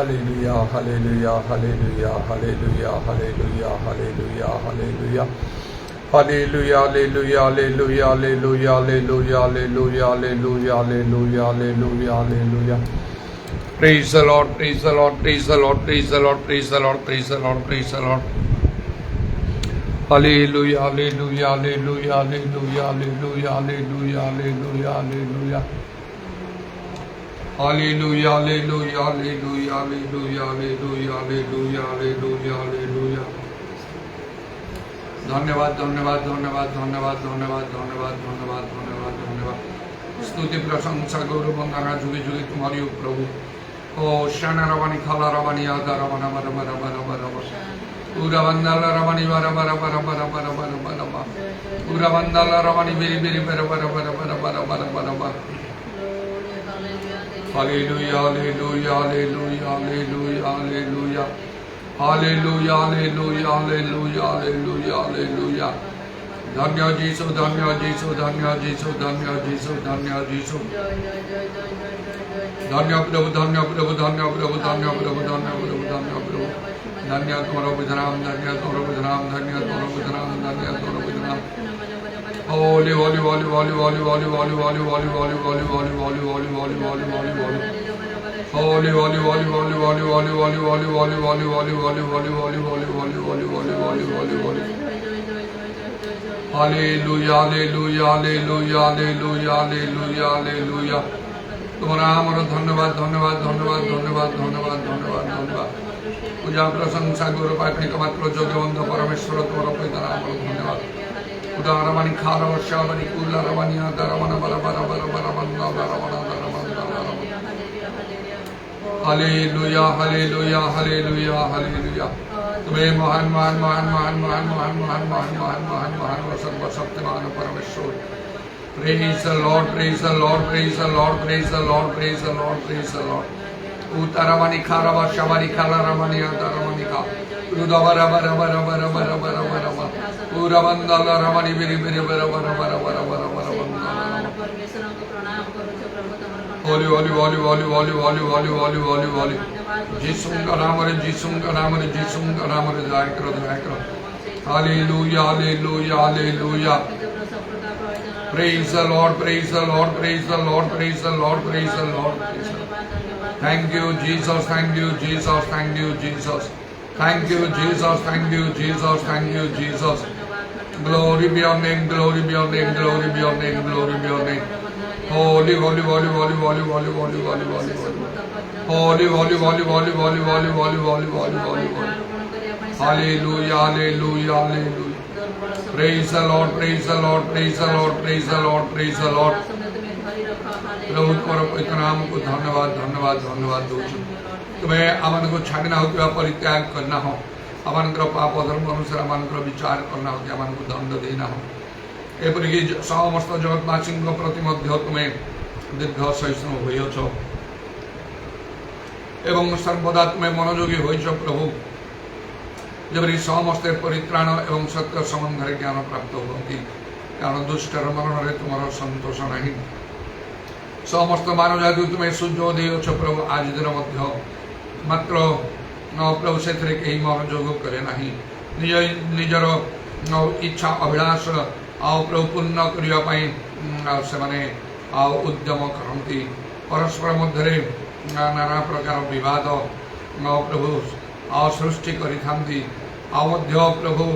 Hallelujah, hallelujah, hallelujah, hallelujah, hallelujah, hallelujah, hallelujah. Hallelujah, hallelujah, hallelujah, hallelujah, hallelujah, hallelujah, hallelujah, hallelujah, hallelujah, hallelujah. Praise the Lord, praise the Lord, praise the Lord, praise the Lord, praise the Lord, praise the Lord, praise the Lord. Hallelujah, hallelujah, hallelujah, hallelujah, hallelujah, hallelujah, hallelujah, hallelujah. Hallelujah, hallelujah, hallelujah, hallelujah, hallelujah, hallelujah, hallelujah, hallelujah. धन्यवाद धन्यवाद धन्यवाद धन्यवाद धन्यवाद धन्यवाद धन्यवाद धन्यवाद धन्यवाद स्तुति प्रशंसा गौरव वंदना जुगे जुगे तुम्हारी हो प्रभु ओ शरण रवानी खाला रवानी आदा रवाना बरा बरा बरा बरा पूरा बंदाला रवानी बरा बरा बरा बरा बरा बरा बरा पूरा बंदाला रवानी बेरी बेरी बरा बरा बरा बरा बरा बरा बरा बरा hallelujah hallelujah hallelujah hallelujah hallelujah Hallelujah, hallelujah, hallelujah, hallelujah, hallelujah. धन्य जीसु, धन्य जीसु, धन्य जीसु, धन्य जीसु, धन्य जीसु. धन्य प्रभु, धन्य प्रभु, धन्य प्रभु, धन्य प्रभु, धन्य प्रभु, धन्य प्रभु. धन्य तुम्हारा विधान, धन्य तुम्हारा विधान, धन्य तुम्हारा विधान, धन्य तुम्हारा विधान. Holy, holy, holy, holy, holy, holy, holy, holy, holy, holy, holy, holy, holy, holy, holy, holy, holy, holy. Holy, holy, holy, holy, holy, holy, holy, holy, holy, holy, holy, holy, holy, holy, holy, holy, holy, holy, holy, holy. Hallelujah, hallelujah, hallelujah, hallelujah, hallelujah, hallelujah. तुम्हारा हमारा धन्यवाद धन्यवाद धन्यवाद धन्यवाद धन्यवाद धन्यवाद धन्यवाद पूजा प्रशंसा गौरव पात्रिक मात्र जोगवंत परमेश्वर तुम्हारा पिता नाम धन्यवाद उदारवाणी खार वर्षावणी कुला रवाणी आदारवना बरा बरा बरा बरा बंदा बरावना दरवना हालेलुया हालेलुया हालेलुया हालेलुया तुम्हें महान महान महान महान महान महान महान महान महान महान महान व सर्वशक्तिमान परमेश्वर Praise the Lord, praise the Lord, praise the Lord, praise the Lord, praise the Lord, praise the Lord. Utaravani kharava shavani kalaravani adaravani ka. Udavara bara bara bara bara bara bara bara. Uravandala ravani biri biri bara bara bara bara bara bara bara. Holy, holy, holy, holy, holy, holy, holy, holy, holy, holy. Jisunga namare, Jisunga namare, Jisunga namare, daya karo, daya karo. Hallelujah, hallelujah, hallelujah. Praise the Lord, praise the Lord, praise the Lord, praise the Lord, praise the Lord. Thank you, Jesus, thank you, Jesus, thank you, Jesus. Thank you, Jesus, thank you, Jesus, thank you, Jesus. Glory be your name, glory be your name, glory be your name, glory be your name. Holy, holy, holy, holy, holy, holy, holy, holy, holy, holy. Holy, holy, holy, holy, holy, holy, holy, holy, holy, holy, holy. Hallelujah, hallelujah, hallelujah. Praise the Lord, praise the Lord, praise the Lord, praise the Lord, praise the Lord. प्रभु तुम्हारा पवित्र नाम को धन्यवाद धन्यवाद धन्यवाद दूँ तुम्हें अमन को छाड़ना हो कि परित्याग करना हो अमन का पाप धर्म अनुसार अमन का विचार करना हो कि अमन को दंड देना हो एपरिक समस्त जगतवासी प्रति मध्य तुम्हें दीर्घ सहिष्णु होइछ एवं सर्वदा तुम्हें मनोयोगी होइछ प्रभु जबरी समस्त परित्राण एवं सत्य संबंध ज्ञान प्राप्त होती कारण दुष्टर मरण तुम्हारा संतोष नहीं समस्त मानव जाति तुम्हें सुजो देछ प्रभु आज दिन मध्य मात्र प्रभु से मनोयोग करे ना निज निजर इच्छा अभिलाष प्रभु पूर्ण करने से उद्यम करती परस्पर मध्य नाना प्रकार विवाद प्रभु सृष्टि करी प्रभु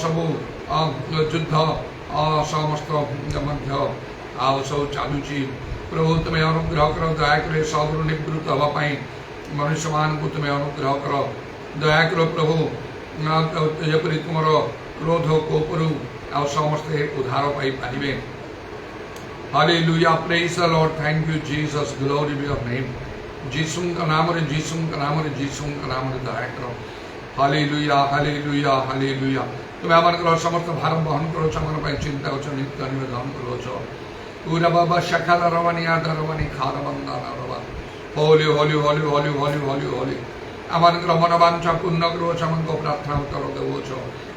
सबू युद्ध समस्त मध्य सब चलुची प्रभु तुम्हें अनुग्रह कर दया कर सब निवृत्त हाँपाई मनुष्य मान को तुम्हें अनुग्रह कर दया कर प्रभु जपरी तुम क्रोध कोपरु आ समस्ते उद्धार पाई पारे hallelujah praise the Lord thank you Jesus glory be your name जीसुंका नाम रे दया कर हालेलुया हालेलुया हालेलुया तुम्हें आम समस्त भार बहन करो चिंता कर नित्य निवेदन करो पूरा बाबा शखाला रवानी आदा रवानी खारा बंदाना रवा होली होली होली होली होली होली होली आम मनोवांछा पूर्ण करो प्रार्थना उत्तर देवछ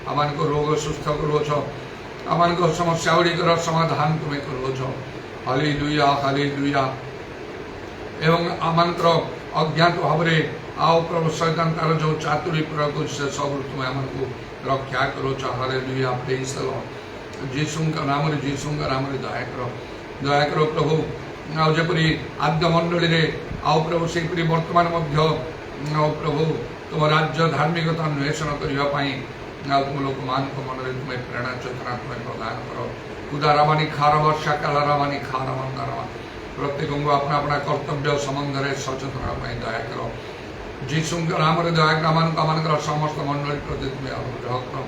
आम रोग सुस्थ करो आम समस्या गुड़िकर समाधान तुम्हें करो हालेलुया हालेलुया एवं आमंत्र अज्ञात भाव में आओ प्रभु शैतान तार जो चातुरी प्रयोग से सब तुम आमको रक्षा करो। Hallelujah, praise the Lord. जीसुंका नाम रे दया करो प्रभु। आओ जपरी आद्य मंडली रे आओ प्रभु से वर्तमान मध्य आओ प्रभु तुम राज्य धार्मिकता अन्वेषण करने तुम लोक मान मन में तुम्हें प्रेरणा चेतना तुम्हें प्रदान करो। उदारामानी खारव शाकालारामानी खारवंदारा प्रत्येक को अपना अपना कर्तव्य संबंध में सचेतन दया करो। जीसु नाम रे दया कर समस्त मंडली प्रति तुम्हें अनुग्रह करो।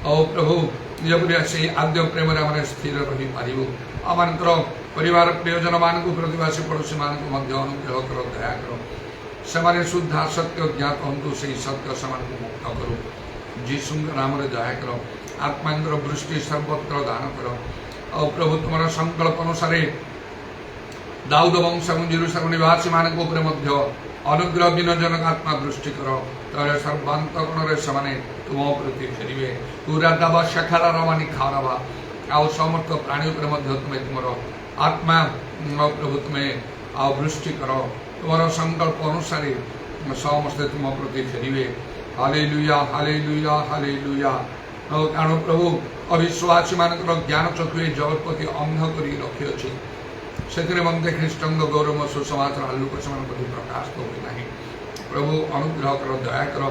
ओ प्रभु जबरी से आद्य प्रेम स्थिर रही पारू आमर परिवार प्रियजन मान प्रतिवासी पड़ोशी मान अनुग्रह कर दया करो। से शुद्धा सत्य ज्ञात हूँ से सत्य से मुक्त करो। जीसु नाम रे दया करो। आत्मा वृष्टि सर्वत्र दान करो। और प्रभु तुम संकल्प अनुसार दाऊद वंश और जेरूशलेम निवासी मान अनुग्रह विनोजनक आत्मा वृष्टि करो। तर सर्वांतकरण से तुम प्रति फेरवे। पूरा दावा शाखारा रवानी खारवा आउ समर्थ प्राणी तुम्हें तुम आत्मा प्रभु तुम्हें आउ वृष्टि करो। तुम संकल्प अनुसार समस्ते तुम प्रति फेरवे। Hallelujah, hallelujah, hallelujah. कारण प्रभु अविश्वासी मान ज्ञान चक्षु जगतपति अंध कर रखी अच्छी से मध्य ख्रीष्ट गौरव सुसमाचार आलोक से प्रकाश तो हुए ना। प्रभु अनुग्रह कर दया कर।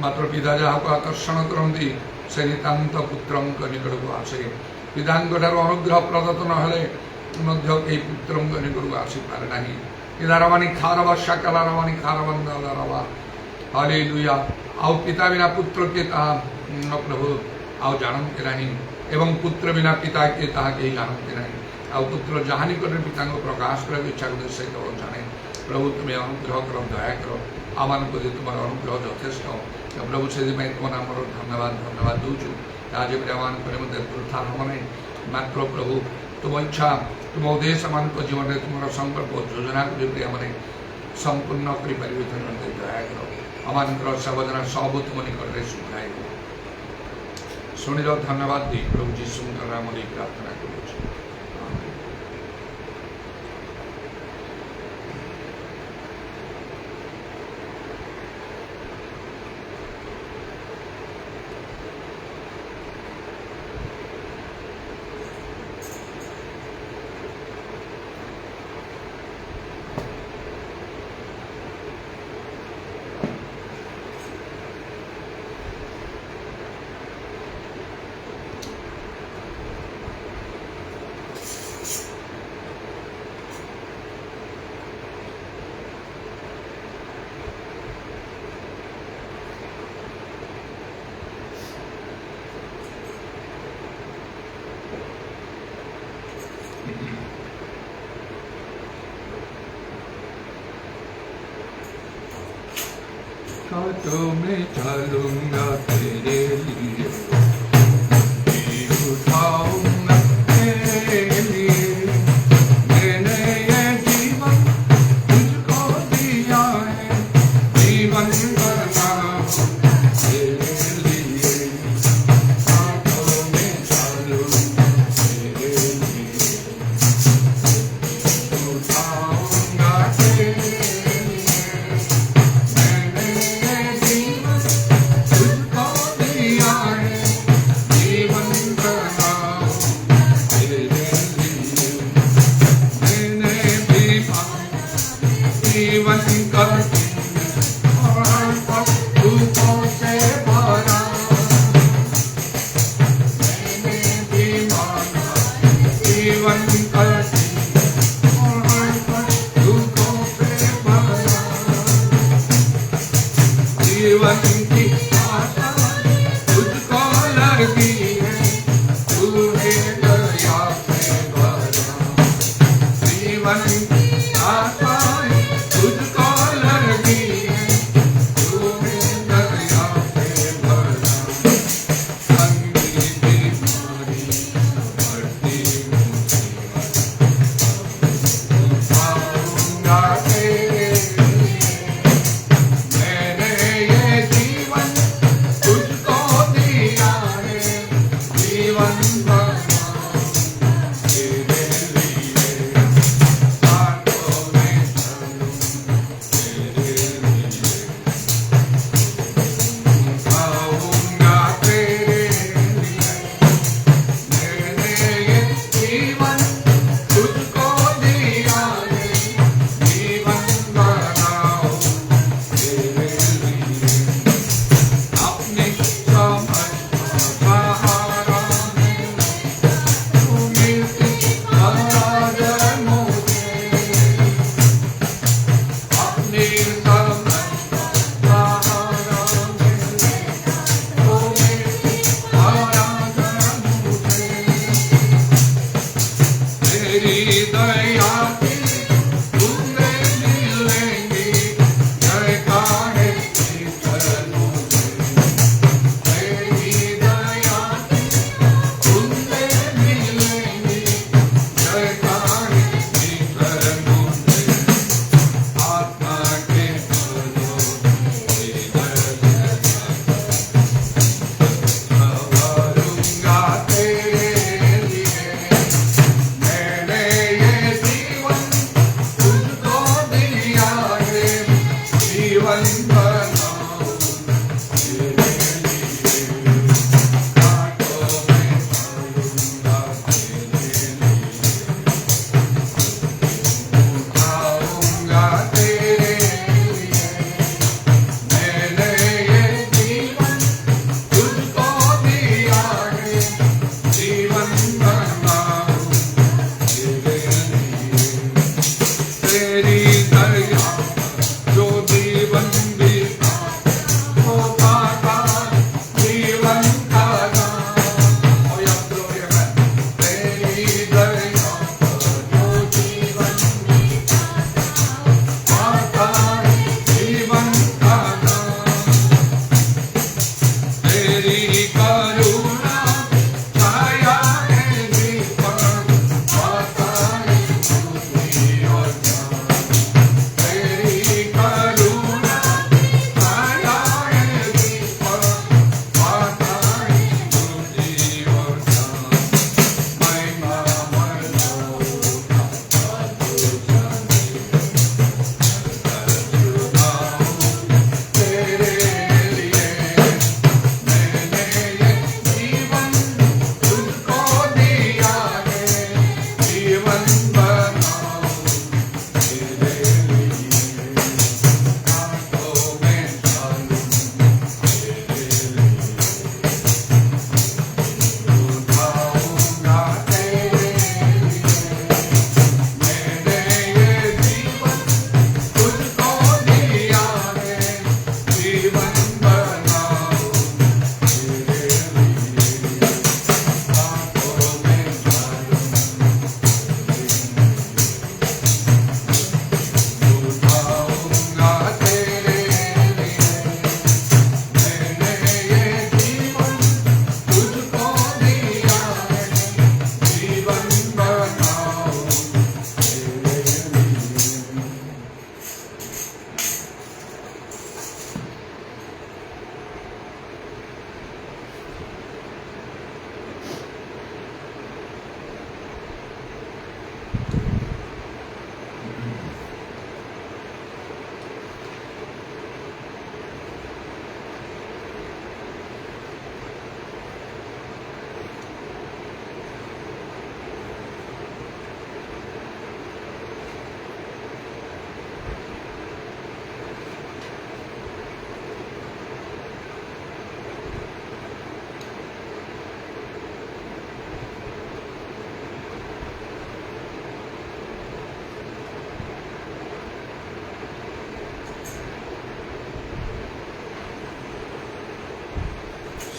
मात्र पिता जहाँ को आकर्षण करती से नितांत पुत्र निकट को आसे। पिता अनुग्रह प्रदत्त ना पुत्र निकट को आसी पारे ना। पितारवानी खारवा शाकालारवानी खारवा हालेलुया। आउ पिता बिना पुत्र के प्रभु आउ जानते ना। एवं पुत्र बिना पिता के कहीं जानते ना। आउ पुत्र जहाँ निकट पिता को प्रकाश कर इच्छा कर से केवल जाने। प्रभु तुम्हें अनुग्रह कर दया कर। आम प्रति तुम अनुग्रह यथेष्ट प्रभु से तुम नाम धन्यवाद धन्यवाद दूचु। आज आम वृथा हम ना। मात्र प्रभु तुम इच्छा तुम उद्देश्य मान जीवन में तुम संकल्प योजना को जब आम संपूर्ण कर दया कर। आम सावधान सब तुम निकट में सुखाई शुणिल धन्यवाद दी प्रभु जीशु नाम प्रार्थना कर। तो मैं चलूंगा तेरे लिए, उठाऊंगा तेरे लिए। मैंने ये जीवन तुझको दिया है, जीवन करना तेरे लिए। तो मैं चलूंगा तेरे लिए, उठाऊंगा तेरे लिए। Thank you.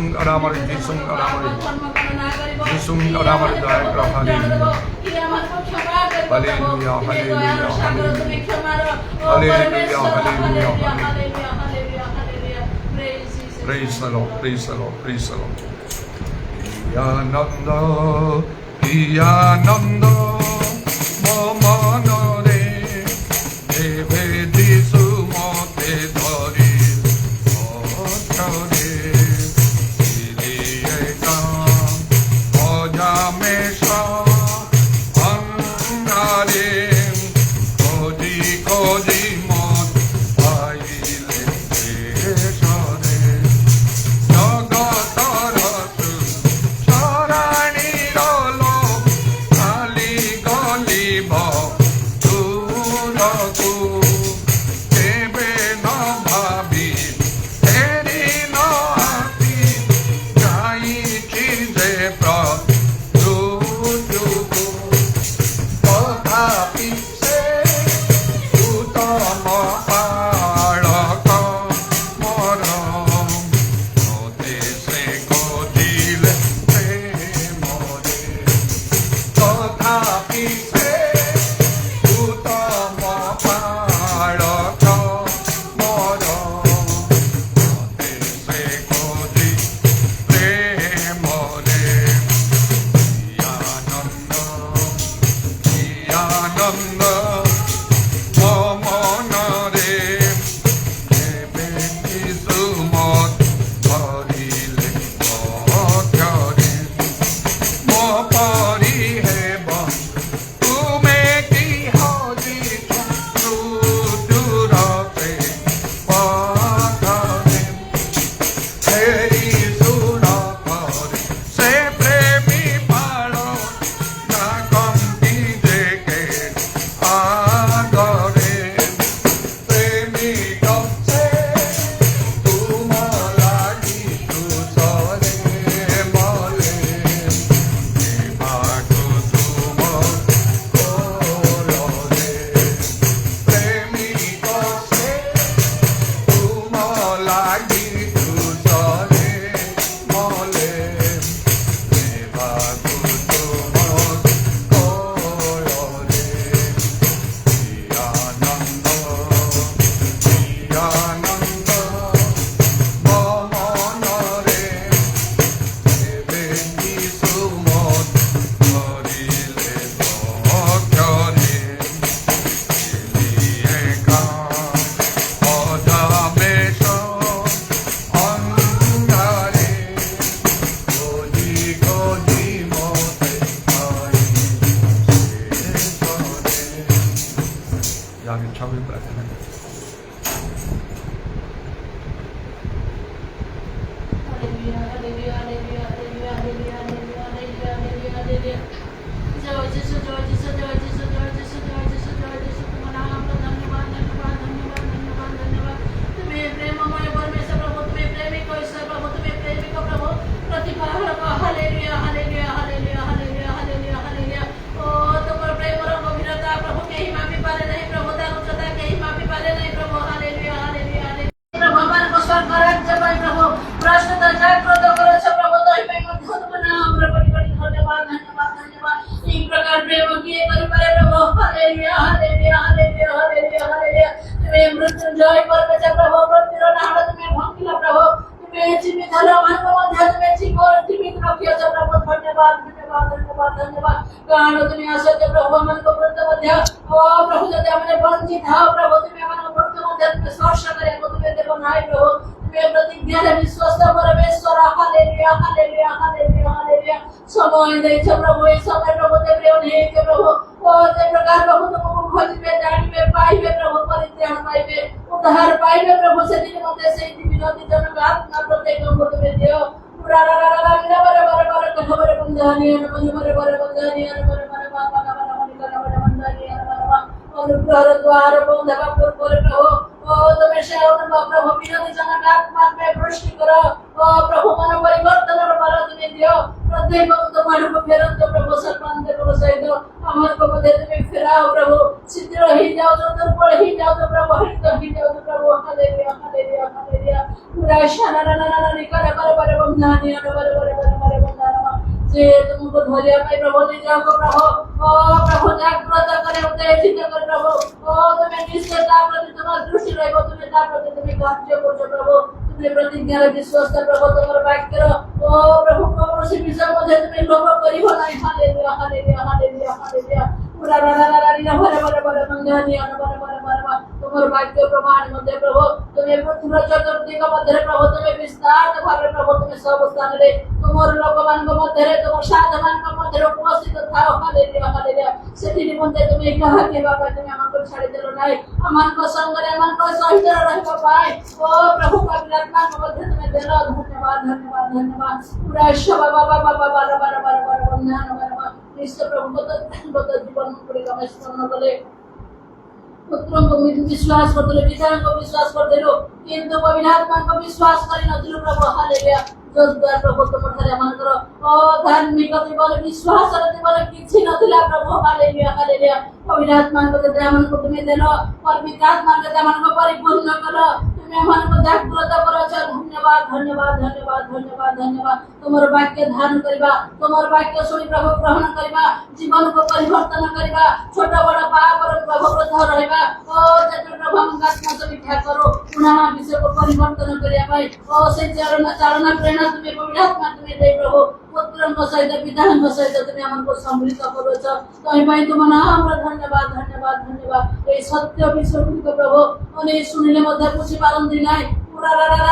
Sungkaramari, Jisungkaramari, Jisungkaramari, Daya Karo, Hallelujah. Hallelujah, hallelujah, hallelujah, hallelujah, hallelujah. Praise the Lord, praise the Lord, praise the Lord. Iyananda, Iyananda, Mamanare, Deve Disu Mote Dhari, Ochare, Iliyeka, Ojamesha, Angare, Koji Koji Mot, Aile, Eshare, Jagatarasu, Charani Rolo, Ali Gali Bha, Turaku, Tebe na bhabi, Teri na ati, Jai chize pra, Jujuku, Tothapi se, Utama palaka, Moram, Note se godile, Premore, Tothapi se, Utama palaka, Moram, Note se godile, Premore, Iyananda, Mamanare, Deve Disu Mot, Bharile, Ochare, Mo Pari Heba, Tume Ki Haji, Rudurate, Padane, Teri Surakare, Se Premi Palo, Na Kampi Deke, Agare, Premi Kapse, Tumalagi Tusare Male, Devaku Tumo Kolore, Premi Kapse, Tumalagi Tusare Male, Devaku Tumo Kolore, Iyananda, Iyananda, Mamanare, Deve Disu Mot, Bharile, Ochare, Iliyeka, Ojamesha, Angare, Koji Koji Mote, Yani çabuk bırakın. Mrityunjay परमेश्वर प्रभु मृत्युर नाम तुम्हें भंगिला प्रभु तुम्हें जीवित hello मन मध्य तुम्हें जीवित रखियो प्रभु धन्यवाद धन्यवाद धन्यवाद धन्यवाद कारण तुम्हें असत्य प्रभु मन को मृत्यु मध्य ओ प्रभु जब हमने वंचित हो प्रभु तुम्हें मन को मृत्यु मध्य तुम्हें स्पर्श करे को तुम्हें दे बनाए प्रभु तुम्हें प्रतिज्ञा रे विश्वास परमेश्वर हालेलुया हालेलुया हालेलुया हालेलुया समय दे प्रभु इस समय प्रभु ते प्रिय नहीं के प्रभु ओ ते प्रकार प्रभु तुमको खोजबे जानिबे पाइबे प्रभु परित्राण पाइबे उद्धार पाइबे प्रभु से दिन मध्य से विनोदी जनक आत्मा प्रत्येक को तुम्हें दियो रा रा रा रा बरे बरे बरे कठोर बंधनी बरे बरे बंधनी बरे बरे बाबा का बरे बंधनी अनुग्रह द्वार बंधवा पूर्व प्रभु ओ तुम्हें शरण प्रभु विनोदी जनक आत्मा में वृष्टि करो ओ प्रभु मन परिवर्तन वर तुम्हें दियो प्रत्येक को तुम्हारे को फेरत प्रभु सर्वांत प्रभु सहित हमारे को मध्य तुम्हें फिराओ प्रभु शीघ्र ही जाओ तो दुर्बल ही जाओ तो प्रभु हट ही जाओ तो प्रभु हालेलुया हालेलुया हालेलुया पूरा शरण निकर कर बरे बंधनी जे तुमको धैर्य में प्रभु निजाओ प्रभु ओ प्रभु जागृत करे उत्तेजित कर प्रभु ओ तुम्हें निश्चयता प्रति तुम्हारा दृष्टि रहेगा तुम्हें ता प्रति तुम्हें कार्य करो प्रभु तुम्हें प्रतिज्ञा विश्वास प्रभु तुम्हारा वाक्य ओ प्रभु कौन सी विषय मुझे तुम्हें लोभ करी हो नहीं हालेलुया हालेलुया हालेलुया हालेलुया पूरा भरे मंगनी अनबर तुम्हारा वाक्य प्रमाण मध्य प्रभु तुम्हें पृथ्वी चतुर्थी का मध्य प्रभु तुम्हें विस्तार भावे प्रभु तुम्हें सब स्थान रे तुम्हारे लोकमान को मध्य रे तुम साधमान को मध्य उपस्थित थाओ हालेलुया हालेलुया सेठी निमंते तुम्हें कहा के बाबा तुम्हें हमको छाड़ी देलो नाही अमान को संग रे अमान को सहित रहबो पाए ओ प्रभु पवित्र आत्मा को मध्य तुम्हें देलो धन्यवाद धन्यवाद धन्यवाद पूरा शबा बाबा बाबा वंदना निश्चय प्रभु को तो जीवन पूरे का स्मरण करे पुत्रों को विश्वास करते पिता को विश्वास करते लो किंतु पवित्र आत्मा को विश्वास करी नथिलु प्रभु हालेलुया जो द्वार प्रभु तुम ठारे मानकर ओ धार्मिक जीवन विश्वास जीवन किछि नथिला प्रभु हालेलुया हालेलुया पवित्र आत्मा को दे हमन को तुम्हें देलो पवित्र आत्मा के हमन को परिपूर्ण करो तुम्हें हमन को जागृत करो धन्यवाद धन्यवाद धन्यवाद धन्यवाद धन्यवाद तुम्हारे वाक्य ध्यान करबा तुम्हारे वाक्य सुनि प्रभु ग्रहण करबा जीवन को परिवर्तन करबा छोटा बड़ा पाप और प्रभु प्रथा रहबा ओ जत प्रभु हम आत्मा से मिठा करो पुनः विषय को परिवर्तन करिया भाई ओ से चालना प्रेरणा तुम्हें पवित्र आत्मा तुम्हें दे प्रभु पुत्रन सहित पितान सहित तुम्हें हमको सम्मिलित करो छ तई भाई तुम नाम धन्यवाद धन्यवाद धन्यवाद ए सत्य विषय को प्रभु अने सुनिले मध्य कुछ पालन दिनाय पूरा रा रा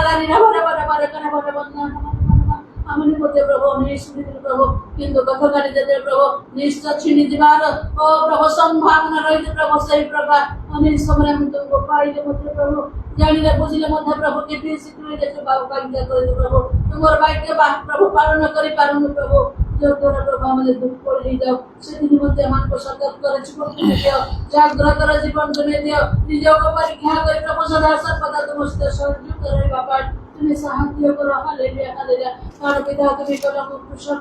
आमने मध्य प्रभु नहीं सुनी प्रभु किंतु कथा काटी देते प्रभु निश्चय छिनी दीवार ओ प्रभु संभावना रही प्रभु सही प्रकार अने समय हम तुमको पाइले मध्य प्रभु जानिले बुझिले मध्य प्रभु के शीघ्र देते बाबू कांक्षा करे प्रभु तुमर वाक्य प्रभु पालन करि पारुनु प्रभु जो तोरा प्रभु हमले दुख पड़ी जाओ से दिन मध्य मन को सतर्क करे जीवन में दियो जागृत कर जीवन में दियो निज को परीक्षा करे प्रभु सदा सर्वदा तुमसे संयुक्त रहे बाबा तुम्हें साहाय्य करो हालेलुया हालेलुया और पिता तुम्हें करो कृष्ण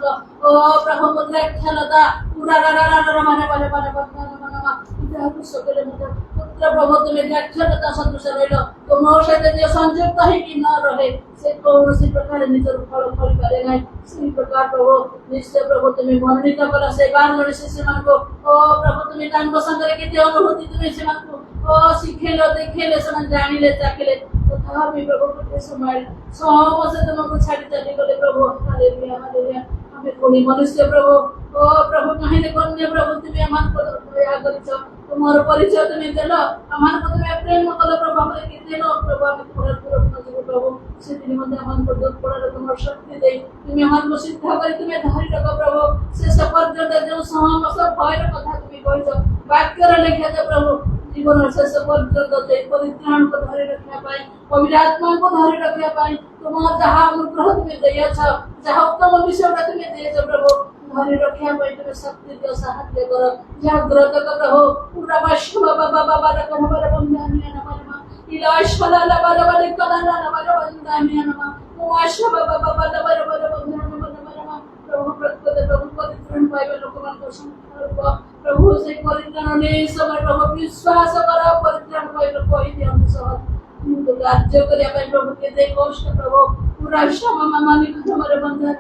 ओ प्रभु पुत्र खेलता पूरा रा माने पिता को सकले मत पुत्र प्रभु तुम्हें खेलता संतोष रहलो तुम सहित जो संयुक्त है कि न रहे से कौन सी प्रकार निजर फल फल करे नहीं इसी प्रकार प्रभु निश्चय प्रभु तुम्हें वर्णित करो से बार गण शिष्य मान को ओ प्रभु तुम्हें तांको संगे केते अनुभूति तुम्हें से मान को ओ सिखेलो देखेले समान जानिले चाखले तथा भी प्रभु के समय से तुमको छाड़ी चली गले प्रभु हालेलुया हालेलुया हमें कोई मनुष्य प्रभु ओ प्रभु कहीं ने कन्या प्रभु तुम्हें अमान को दया करिछ तुम्हारो परिचय तुम्हें देलो अमान को तुम्हें प्रेम कलो प्रभु हमरे किते नो प्रभु हम पूरा पूरा प्रभु से दिन मध्य अमान को दूध पड़ा तुम्हार शक्ति दे तुम्हें अमान को सिद्ध कर तुम्हें धारी रखो प्रभु से सपर्यंत जो सहम सब भय कथा तुम्हें कहिছো वाक्य रे लिखा दे प्रभु जीवन शेष पर्यंत परित्राण को धरी रखा पाई पवित्र आत्मा को धरी रखा पाई तुम जहाँ अनुग्रह तुम्हें दिया जहाँ उत्तम विषय तुम्हें दिए प्रभु धरी रखा पाई तुम्हें शक्ति दियो साहाय्य करो जागृत करो पूरा वैश्व बाबा रकम बारे बंदानिया नमः इलाशला ला बारे कला ला बारे बंदानिया नमः वैश्व बाबा बारे बंदानिया नमः प्रभु परित्राण पाइबे लोकमान को संकल्प प्रभु से परित्राण ने समय प्रभु विश्वास करा परित्राण पाइबे कोई भी हम सहज किंतु राज्य करिया पाइ प्रभु के दे कष्ट प्रभु पूरा क्षमा मानी हमारे बंधन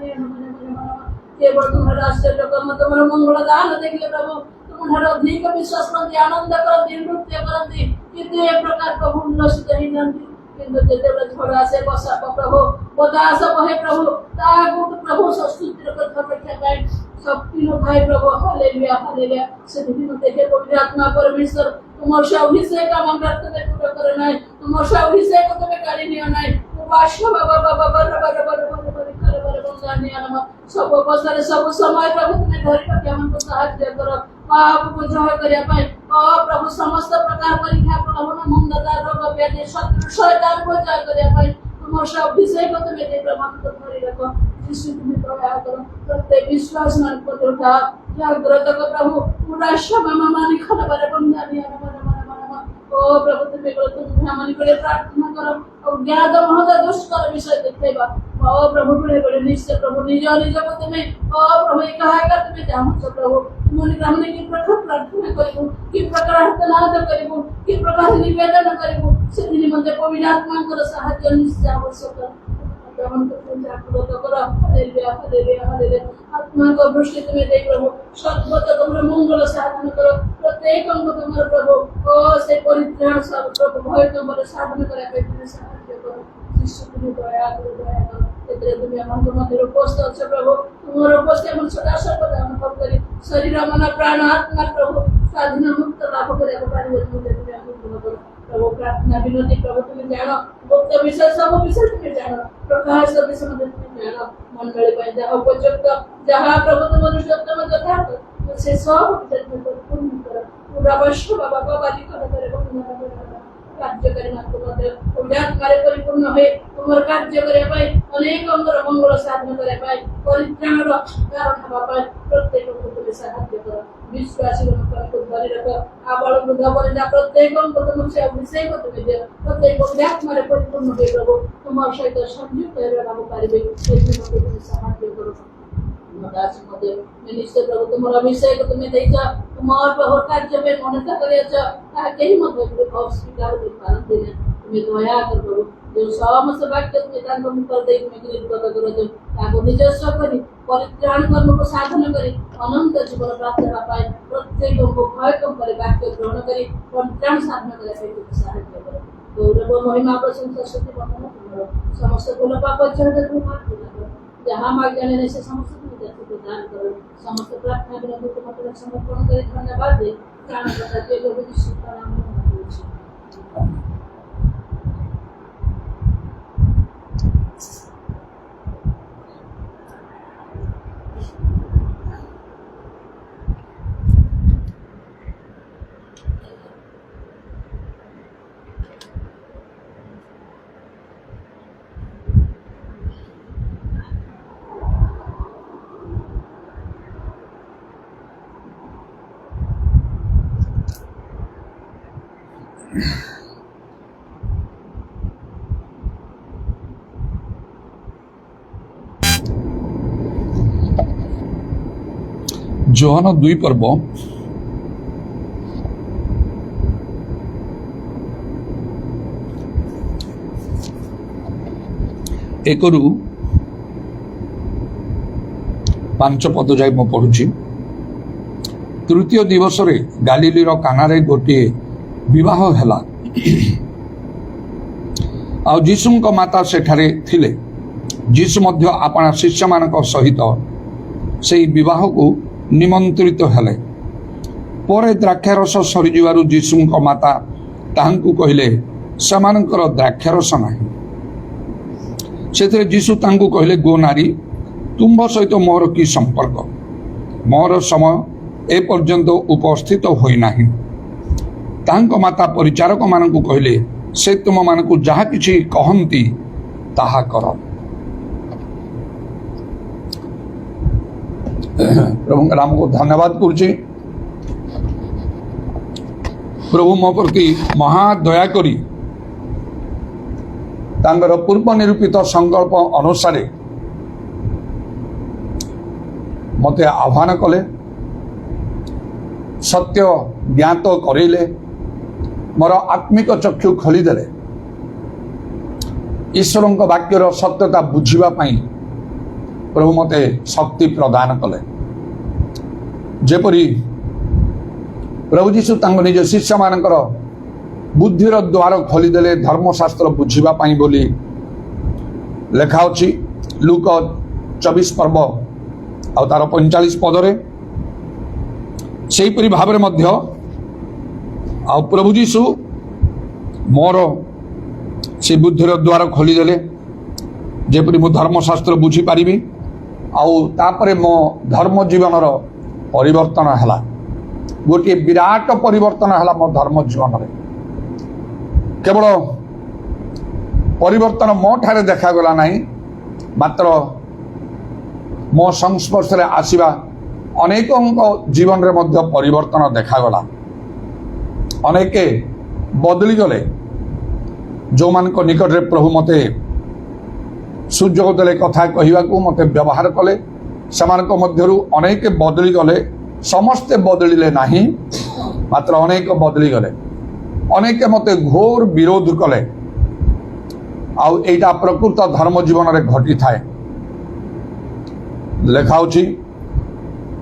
केवल तुम्हारे रास्ते लोग तुम्हारे मंगल दान देखले प्रभु तुम्हारे अधिक विश्वास करते आनंद करते नृत्य करते किंतु एक प्रकार प्रभु उल्लसित ही जानती किंतु जेतेबेले झड़ा से बसा प्रभु बतास बहे प्रभु ताकू प्रभु स्तुति कर रखा पाए शक्ति नो भाई प्रभु हालेलुया हालेलुया से दिन देखे पवित्र आत्मा परमेश्वर तुम अभिषेक का मंगल तुम्हें पूरा करे नहीं तुम अभिषेक को तुम्हें करी नहीं नहीं वाशा बाबा सब अवसर सब समय प्रभु तुम्हें धरि रखा हमको सहायता करो पाप को जय करिया पाए ओ प्रभु समस्त प्रकार परीक्षा प्रभु मंदता रोग व्याधि शत्रु शैतान को जय करिया पाए तुम अभिषेक को तुम्हें दे प्रभु को धरि रखो यीशु तुम्हें दया करो प्रत्येक विश्वास मन को उठा जागृत को प्रभु पूरा क्षमा मानी खला बारे बंदानिया ओ प्रभु तुम्हें करो तुम हमारी बड़े प्रार्थना करो और ज्ञान महत्व दुष्ट कर विषय दिखेगा ओ प्रभु बड़े निश्चय प्रभु निज को तुम्हें ओ प्रभु कहा कर तुम्हें जानो प्रभु तुमने हमने की प्रकार प्रार्थना करिबो की प्रकार हस्तनाद करिबो की प्रकार निवेदन करिबो से दिन मध्य पवित्र आत्मा को सहायता निश्चय आवश्यक গ্রহণ করতে জাগ্রত করো। Hallelujah hallelujah hallelujah. আত্মাকে বৃষ্টি তুমি দেই প্রভু, সর্বদা তোমরা মঙ্গল সাধন করো। প্রত্যেক অঙ্গ তোমার প্রভু ও সেই পরিত্রাণ সব প্রভু ভয় তোমার সাধন করে তুমি সাহায্য করো। যিশু তুমি দয়া করো দয়া করো। এতে তুমি আমাদের মধ্যে উপস্থিত আছো প্রভু, তোমার উপস্থিত এমন সদা সর্বদা অনুভব করি। শরীর মন প্রাণ আত্মার প্রভু স্বাধীন মুক্ত লাভ করে পারিবে তুমি অনুগ্রহ করো। প্রভু প্রার্থনা বিনতি প্রভু তুমি জানো, গুপ্ত বিষয় সব বিষয় তুমি জানো, প্রকাশ বিষয় মধ্যে তুমি জানো। মন্ডলী ପାଇଁ ଯାହା ଉପଯୁକ୍ତ ଯାହା ପ୍ରଭୁ ତୁମ ଦୃଷ୍ଟିରେ ଯଥାର୍ଥ ସେ ସବୁ বিষয় তুমি পরিপূর্ণ করো। পুরা বৈশ্ব বাবা বাবাজি করে କାର୍ଯ୍ୟକାରୀ ମାନଙ୍କୁ ମଧ୍ୟ ପୁଣ୍ୟାତ୍ମାରେ ପରିପୂର୍ଣ୍ଣ ହୋଇ ତୁମର କାର୍ଯ୍ୟ କରିବା ପାଇଁ ଅନେକ ଅଙ୍ଗର ମଙ୍ଗଳ ସାଧନ କରିବା ପାଇଁ ପରିତ୍ରାଣର କାରଣ ହେବା ପାଇଁ ପ୍ରତ୍ୟେକଙ୍କୁ ତୁମେ ସାହାଯ୍ୟ କର। ବିଶ୍ୱାସୀ ମାନଙ୍କୁ ଧରି ରଖ। ଆବାଳ ବୃଦ୍ଧ ବନିତା ପ୍ରତ୍ୟେକଙ୍କୁ ତୁମ ସେ ଅଭିଷେକ ତୁମେ ଦିଅ। ପ୍ରତ୍ୟେକ ଆତ୍ମାରେ ପରିପୂର୍ଣ୍ଣ ହୋଇ ପ୍ରଭୁ ତୁମର ସହିତ ସଂଯୁକ୍ତ ହେବାକୁ ପାରିବେ। ସେଥିପାଇଁ ତୁମେ ସାହାଯ୍ୟ କର। दास मध्य मिनिस्टर प्रभु तुमर अभिषेक तुम्हें देइछ, तुमर प्रभु कार्य में मनेता करियछ, ताहा केही मध्य अस्वीकार कर पारंती ने। तुम्हें दया कर प्रभु, जो समस्त वाक्य तुम्हें तांको मुख कर देई तुम्हें गिरफ्तार करो, जो ताको निजस्व करी परित्राण कर्म को साधन करी अनंत जीवन प्राप्त हेबा पाए प्रत्येक को भय कम करे वाक्य ग्रहण करी परित्राण साधन करे तुम सहायता करो। गौरव महिमा प्रशंसा स्तुति वंदन तुम्हारो समस्त कुल पाप क्षण तुम माफ करो। जहाँ मार्ग जाने से समस्त प्रदान करो। समस्त प्रार्थना विनती तुम्हारे समर्पण करे धन्यवाद दे। प्राण प्रदाता प्रभु यीशु का नाम में मांगते हैं। ଯୋହାନ 2 ପର୍ବ 1ରୁ 5 ପଦ ଯାଇ ମୁଁ ପଢୁଛି। ତୃତୀୟ ଦିବସରେ ଗାଲିଲିର କାନାରେ ଗୋଟିଏ ବିବାହ ହେଲା, ଆଉ ଯୀଶୁଙ୍କ ମାତା ସେଠାରେ ଥିଲେ। ଯୀଶୁ ମଧ୍ୟ ଆପଣା ଶିଷ୍ୟମାନଙ୍କ ସହିତ ସେହି ବିବାହକୁ ନିମନ୍ତ୍ରିତ ହେଲେ। ପରେ ଦ୍ରାକ୍ଷାରସ ସରିଯିବାରୁ ଯୀଶୁଙ୍କ ମାତା ତାହାଙ୍କୁ କହିଲେ, ସେମାନଙ୍କର ଦ୍ରାକ୍ଷାରସ ନାହିଁ। ସେଥିରେ ଯୀଶୁ ତାଙ୍କୁ କହିଲେ, ଗୋ ନାରୀ, ତୁମ୍ଭ ସହିତ ମୋର କି ସମ୍ପର୍କ? ମୋର ସମୟ ଏପର୍ଯ୍ୟନ୍ତ ଉପସ୍ଥିତ ହୋଇନାହିଁ। ତାଙ୍କ ମାତା ପରିଚାରକମାନଙ୍କୁ କହିଲେ, ସେ ତୁମମାନଙ୍କୁ ଯାହା କିଛି କହନ୍ତି ତାହା କର। प्रभु राम को धन्यवाद करुचे। प्रभु मो प्रति महादया करी तांकर पूर्व निरूपित संकल्प अनुसार मते आह्वान कले, सत्य ज्ञात करेले, मोर आत्मिक चक्षु खोलीदेले, ईश्वर वाक्यर सत्यता बुझीबा पाई प्रभु मते शक्ति प्रदान कले। जेपरी प्रभु जीशु तांको निज शिष्य मानकर बुद्धिर द्वार खोलीदेले धर्मशास्त्र बुझीबा पाई बोली लेखा अछि लूक 24 पर्व आ तार 45 पदरे। सेहीपरि भावरे मध्य आ प्रभु जीशु मोर से बुद्धिर द्वार खोलीदेले जेपरी मु धर्मशास्त्र बुझी पारिबी आउ तापरे मो धर्म जीवनर परिवर्तन हला। गोटे विराट परिवर्तन हला मो धर्म जीवन रे। केवल परिवर्तन मो ठारे देखा गला नहीं, मात्र मो संस्पर्श रे आसीबा अनेकों जीवन रे मध्य परिवर्तन देखा गला। अनेके बदली गले, जो मान को निकट रे प्रभु मते सुजोग देले कथा कहवाकू मते व्यवहार कले, सेमानक मध्यरु अनेक बदली गले। समस्ते बदलिले नाही, मात्र अनेक बदली गले। अनेक मते घोर विरोध कले। आउ एटा प्रकृत धर्म जीवन रे घटी थाए लेखा होची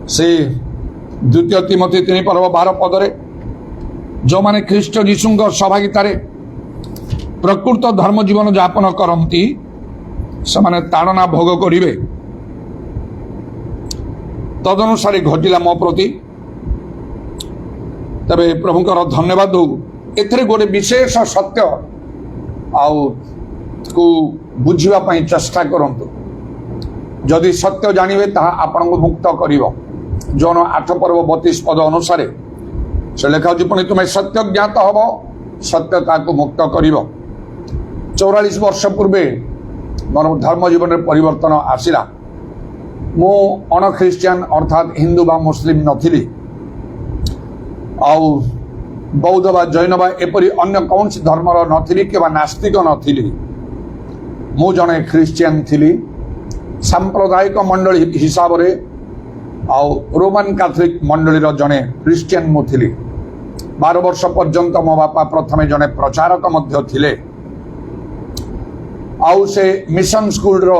से द्वितीय तिमोथी 3:12 पदरे जो माने ख्रीष्ट जीशुंक सहभागितारे प्रकृत धर्म जीवन यापन करती से माने ताड़ना भोग करिवे तदनुसार घटिला मो प्रति तबे प्रभुकर धन्यवाद हो एथरे गोटे विशेष सत्य आउ को बुझिबा पई चेष्टा करंतु जदि सत्य जानिबे ताहा आपन को मुक्त करिवो जन 8 पर्व 32 पद अनुसार से लेखा पुणी तुम्हें सत्य ज्ञात हब सत्यता को मुक्त करिवो 44 वर्ष पूर्वे मोर धर्म जीवन में परिवर्तन आसिला मु अण ख्रिस्टियन अर्थात हिंदू बा मुस्लिम नथिली आउ बौद्ध बा जैन बा एपरी अन्य कौन सी धर्मर नथिली के नास्तिक नथिली मु जने ख्रिस्टियन थिली सांप्रदायिक मंडली हिसाब रे आउ रोमान कैथोलिक मंडलीर जने ख्रिस्टियन मु थिली 12 वर्ष पर्यंत मो बापा प्रथमे जने प्रचारक मध्य थिले आउ से मिशन स्कूल रो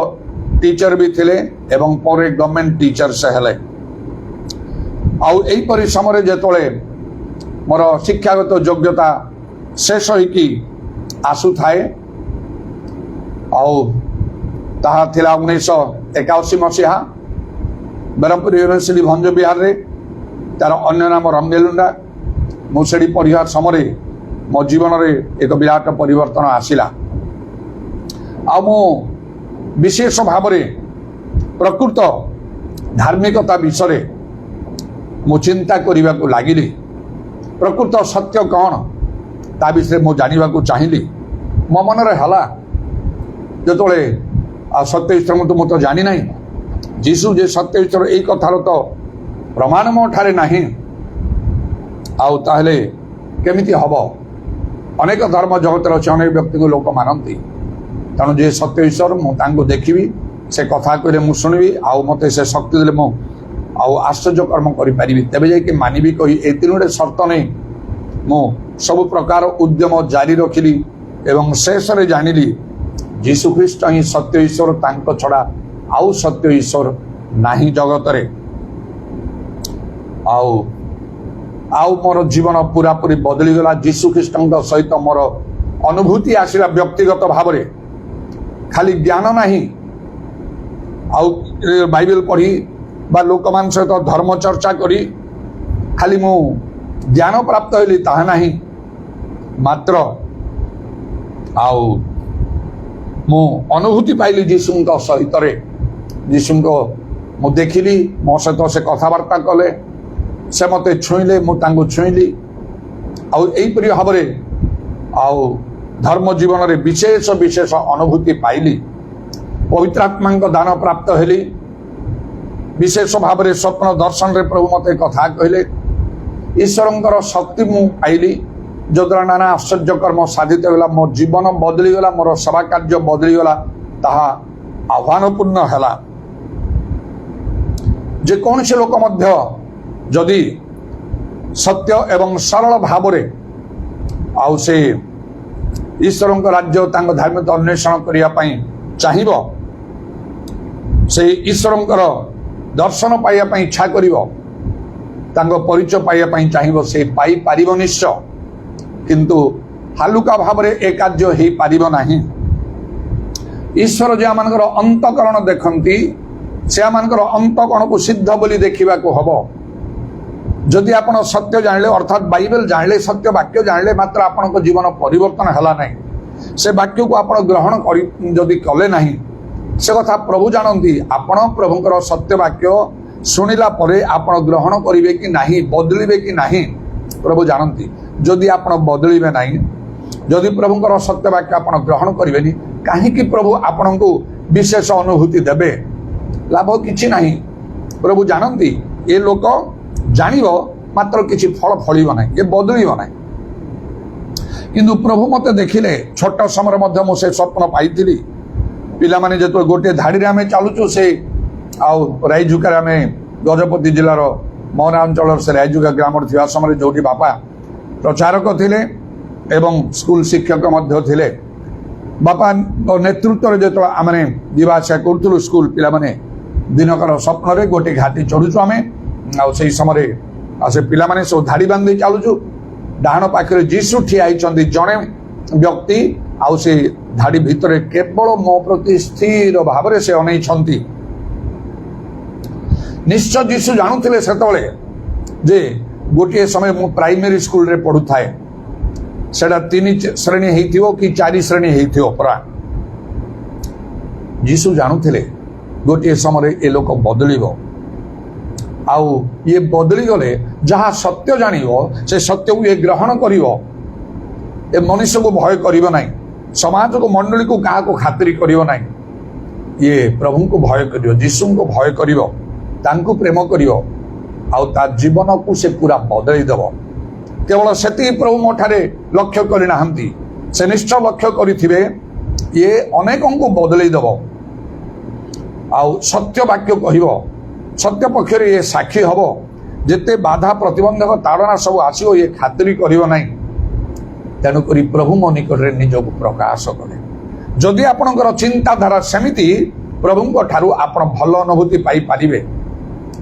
टीचर भी थिले एवं परे गवर्नमेंट टीचर से हेले आउ एई परि समय जेतोले मोर शिक्षागत योग्यता शेष होइकी आसु थाए आउ ताहा थिला 1981 मसीहा बरमपुर यूनिवर्सिटी भंज बिहार रे तार अन्य नाम रंगेलुंडा मुसेड़ी पढ़िया समय मो जीवन रे एक विराट परिवर्तन आसिला आ मो विशेष भाव रे प्रकृत धार्मिकता विषय मु चिंता करने को लगिली प्रकृत सत्य कौन ता विषय मु जानिबा को चाहिली मो मन रे हला जतोले सत्य ईश्वर मु तो जानी नहीं जीशु जे सत्य ईश्वर एई कथार तो प्रमाण मो ठारे नाही आउ ताहले केमिति हबो अनेक धर्म जगत अच्छे अनेक व्यक्ति को लोक मानती तेणु जे सत्य ईश्वर मुझे देखी से कथा कहले मु शुणवी आउ मते से शक्ति देले मु आउ आश्चर्य कर्म करि तेबे जाके मानिबी कही ए तीनोटे शर्त नहीं मु सब प्रकार उद्यम जारी रखिली एवं शेष रे जानिली जीशु ख्रीष्ट ही सत्य ईश्वर तांको छड़ा आउ सत्य ईश्वर नाही जगत रे आउ मोर जीवन पूरा पूरी बदली गला जीशु ख्रीष्ट सहित मोर अनुभूति आसिला व्यक्तिगत भाव रे खाली ज्ञान नाही आउ बाइबल पढ़ी बा लोक मान सहित धर्म चर्चा करी खाली मु ज्ञान प्राप्त होली ताहा नाही मात्र आउ मु अनुभूति पाइली जीशुंक सहित रे जीशुंक मु देखिली मो सहित से कथबार्ता कले से मते छुईले मु तांको छुईली आउ एई परि भाव रे आउ धर्म जीवन रे विशेष विशेष अनुभूति पाइली पवित्र आत्मा दान प्राप्त हेली विशेष भाव रे स्वप्न दर्शन रे प्रभु मते कथा कहले ईश्वरंकर शक्ति मु पाइली जद्वारा नाना आश्चर्य कर्म साधित होला मो जीवन बदली गला मोर सेवा कार्य बदली गला ताहा आह्वानपूर्ण हैला जे कौन से लोक मध्य जदि सत्य एवं सरल भाव रे आउ से ईश्वर राज्य धार्मिक अन्वेषण करने चाहिए से ईश्वर दर्शन पाइबा इच्छा कर परिचय पाइबा चाहिए से पाई पारिबो निश्चय किंतु हालुका भाव रे ए कार्य हो पारिबो नाही ईश्वर जे आमानकर अंतकरण देखंती से आमानकर अंतकरण को सिद्ध बोली देखिबा को हबो जदि आपण सत्य जानले अर्थात बाइबल जानले सत्य वाक्य जानले मात्र आपण जीवन परिवर्तन हला नहीं से वाक्य को आपण ग्रहण करी जदि कले नहीं से कथा प्रभु जानती आपण प्रभुंकर सत्य वाक्य शुणिला परे आपण ग्रहण करिवे कि नाही बदलिबे कि नाही प्रभु जानती जदि आपण बदलिबे नाही जदि प्रभुंकर सत्य वाक्य आपण ग्रहण करिवेनी काहे कि प्रभु आपण को विशेष अनुभूति देबे लाभ किछि नाही प्रभु जानती ए लोक जानिबो मात्र किछि फल फलिबो नाही ये बदलिबो नाही किंतु प्रभु मते देखिले छोट समय मध्य मो से स्वप्न पाइथिली पिला माने जेतो गोटे धाड़ी रे हमें चालुचो से आउ रायजुका रे हमें गजपति जिल्लार मौना अंचल से रायजुका ग्राम थिया समय जोटी बापा प्रचारक थिले एवं स्कूल शिक्षक मध्य थिले बापा नेतृत्व जो आम जावासा करूँ स्कूल पिलाने दिनकर स्वप्न गोटे घाटी चढ़ुचु आम आई समय से पिलाने सब धाड़ी बांधि चलुचु डाण पाखे जीशु ठिया जड़े व्यक्ति आउ से धाड़ी भितर केवल मो प्रति स्थिर भाव से अनेइछंती निश्चय जीशु जानूले से जे गोटे समय मु प्राइमरी स्कूल रे पढ़ु थाए सेटा 3 श्रेणी हेइथिवो कि 4 श्रेणी हेइथिवो परा जीशु जानूले गोटे समय ए लोक बदलिबो आउ ये बदली गले जहाँ सत्य जानिबो से सत्य को ये ग्रहण करिवो ए मनुष्य को भय करिवो नाही समाज को मंडली को कहा को खातिरी करिवो नाही ये प्रभु को भय करिवो जीशु को भय करिवो तांको प्रेम करिवो आउ ता जीवन को से पूरा बदली देव केवल से प्रभु मोठारे लक्ष्य करना से निश्चय लक्ष्य करिथिबे ये अनेकों को बदली देव आउ सत्य वाक्य कहिवो सत्य पक्षर ये साक्षी हम जिते बाधा प्रतिबंधक ताड़ना सब आसो ये खातिरी करिवो नाही तेणुक प्रभु मो निकट में निजक प्रकाश कले जदि आपणकर चिंताधारा सेमिति प्रभु ठारू आप भल अनुभूति पाई पारिबे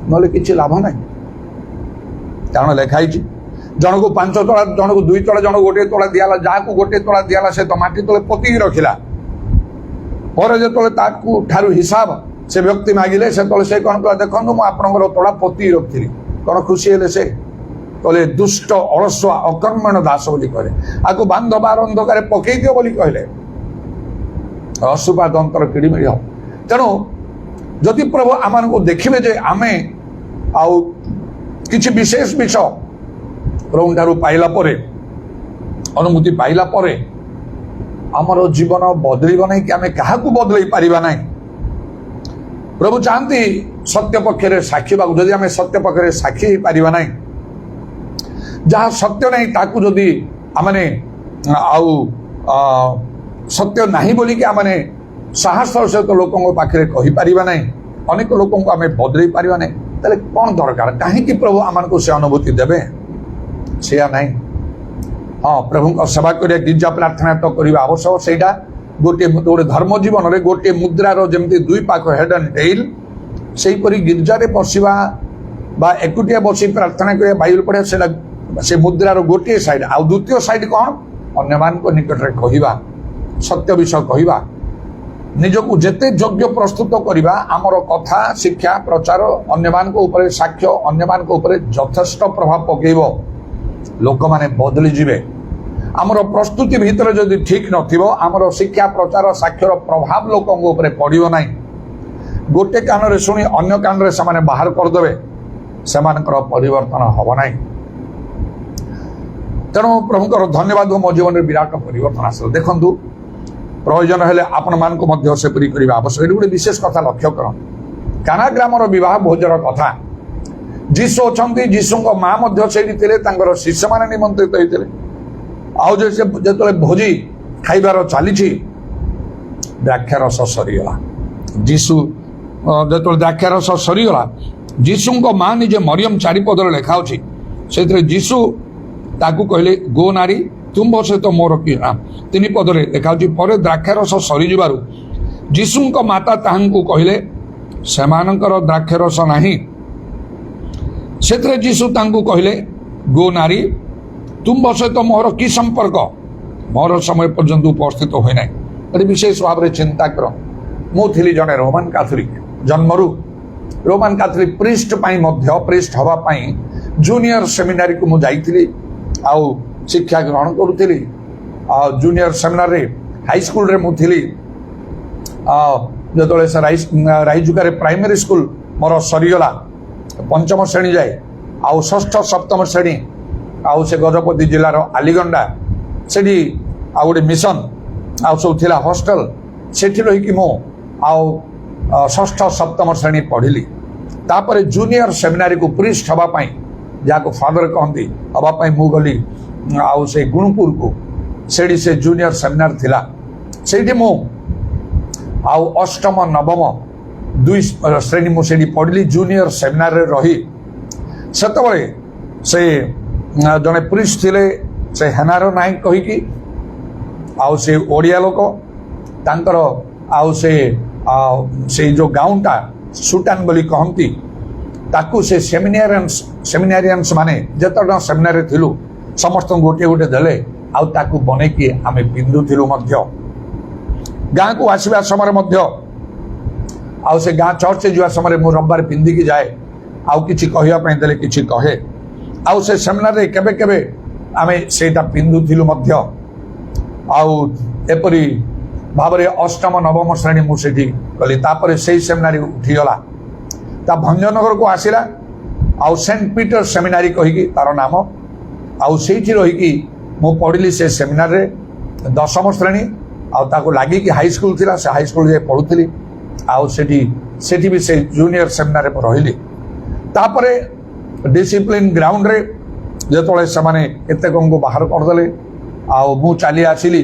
नले किछि लाभ नाही कारण लिखाई जन को 5 तोला जन को 2 तोला जन गोटे तोला दियाला जहाँ को गोटे तोला दियाला से तो माटी तले पोती रखिला पर जो ताकू ठारू हिसाब से व्यक्ति मागिले से तले से कौन कला देखो मु आपनकर तोला पोती रखिली कौन खुशी हेले से कहले दुष्ट अलसुआ अकर्मण दास बोली कहले आको बांध बार अंधकार पकई दियो बोली कहले अशुभा अंतर किड़ी मिली हो तेणु जदि प्रभु आमान को देखिबे जे आमे आउ किछि विशेष विषय प्रभु ठारू पाइला परे अनुभूति पाइला परे आमर जीवन बदलिब नहीं कि आमे कहा को बदलई पारिबा नहीं प्रभु चाहती सत्य पक्षरे साक्षी बाबू जदि आमे सत्य पक्षरे साक्षी ही पारिबा नहीं जहाँ सत्य नहीं ताकू जदि आमने आउ सत्य नहीं बोली कि आमने साहस सहित लोकों पाखे कहि पारिबा नहीं अनेक लोकों को आमे बदलई पारिबा नहीं ताले कौन दरकार कहीं प्रभु आमान को से अनुभूति देवे से नहीं हाँ प्रभु को सेवा करिया गिरजा प्रार्थना तो करबा आवश्यक सेटा गोटे गोटे धर्म जीवन रे गोटे मुद्रार जमती 2 पाख हेड एंड टेल सेही परि गिरजा रे बसिबा बा एकुटिया बसी प्रार्थना करिया बाइबल पढ़िया सेटा से मुद्रार गोटे साइड आ द्वितीय साइड कौन अन्य मान को निकट रे कहिबा सत्य विषय कहिबा निजको जेते योग्य प्रस्तुत करिबा आमर कथा शिक्षा प्रचार अन्य मान को ऊपर साक्ष्य अन्य मान को ऊपर यथेष्ट प्रभाव पकेइबो लोक माने बदली जिवे आमर प्रस्तुति भीतर जदि ठीक नथिबो आमर शिक्षा प्रचार साक्ष्यर प्रभाव लोकों ऊपर पड़िबो नाही गोटे कान रे सुनी अन्य कान रे समाने बाहर कर देबे समानकर परिवर्तन हबो नाही तेणु प्रभुकर धन्यवाद मो जीवन में विराट परिवर्तन आसल देखंतु प्रयोजन हेले आपण मान को मध्य से पूरी करबा आवश्यक गोटे विशेष कथा लक्ष्य कर काना ग्रामर विवाह भोजर कथा जीशु अछंती जीशु को मां मध्य सेठी थिले तांकर शिष्य माने निमंत्रित होइतिले आउ जे जेतले भोजी खाइबार चालीछि द्राक्षारस सरीगला जीशु जेतले द्राक्षारस सरीगला जीशु को मां निजे मरियम चारिपदर लेखा अछि सेथरे जीशु ताकू कहले गो नारी तुम सहित मोर कि 3 पदरे लेखा पर द्राक्षारस सरी जिबारु जीशु को माता ताहांकु कहले सेमानकर द्राक्षारस नाही सेतरे जीशु तांकु कहले गो नारी तुम सहित मोर कि संपर्क मोर समय पर्यंत उपस्थित होई नाही अरे विशेष भाव में चिंता कर मु थिली जने रोमान कैथोलिक जन्मरु रोमान कैथोलिक प्रिस्ट पाई मध्य प्रिस्ट हवा पाई जूनियर सेमिनारी को मु जाईथिली आउ शिक्षा ग्रहण करुଥିଲି जूनियर सेमिनार रे हाई स्कूल रे मु थिली जतले से राइजुका रे प्राइमरी स्कूल मोर सरीगला 5म श्रेणी जाए आउ 6ठ 7म श्रेणी आउ से गजपति जिलार आलीगंडा सेठी आउ गोटे मिशन आउ सब थिला हॉस्टल सेठी रही कि मो आउ 6ठ 7म श्रेणी पढ़िली तापर जूनियर सेमिनारी को प्रिस्ट हवा पाई जाको फादर कहती हवा पाई मु गली आउ से गुणपुर को सेठी से जूनियर सेमिनार थिला सेठी मु आउ 8म 9म 2 श्रेणी मु सेठी पढ़िली जूनियर सेमिनार रे रही सेतबळे से जने प्रिस्ट थिले से हेनारो नायक कहि कि आउ से ओडिया लोक तांकर आउ से जो गाँवटा सुटान बोली कहती ताकू से सेमिनारियंस माने जतटा सेमिनारी थिलु समस्त गोटे गोटे देले आउ ताकू बनेकी आमे पिंधुथिलु मध्य गाँ को आसवा समय मध्य आउ से गाँ चर्च जुआ समय मु रविवार पिंधिकी जाए आउ किछि कहिया पई देले किछि कहे आउ से सेमिनार रे केबे केबे आमे सेटा पिंधुथिलु मध्य आउ एपरी भावरे अष्टम नवम श्रेणी मु सेठी कली तापरे सेही सेमिनारी उठी गला ता भंजनगर को आसिला आउ सेंट पीटर सेमिनारी कहिकी तार नाम आउ सेठी रहिकी मु पढ़िली से सेमिनार रे 10म श्रेणी आउ ताको लागी कि हाई स्कूल थिला से हाई स्कूल जे पढुथिली आउ सेठी भी से जूनियर सेमिनार रे रहिली तापरे डिसिप्लिन ग्राउंड रे जेतोले समाने एते को बाहर कर देले आउ मु चली आसिली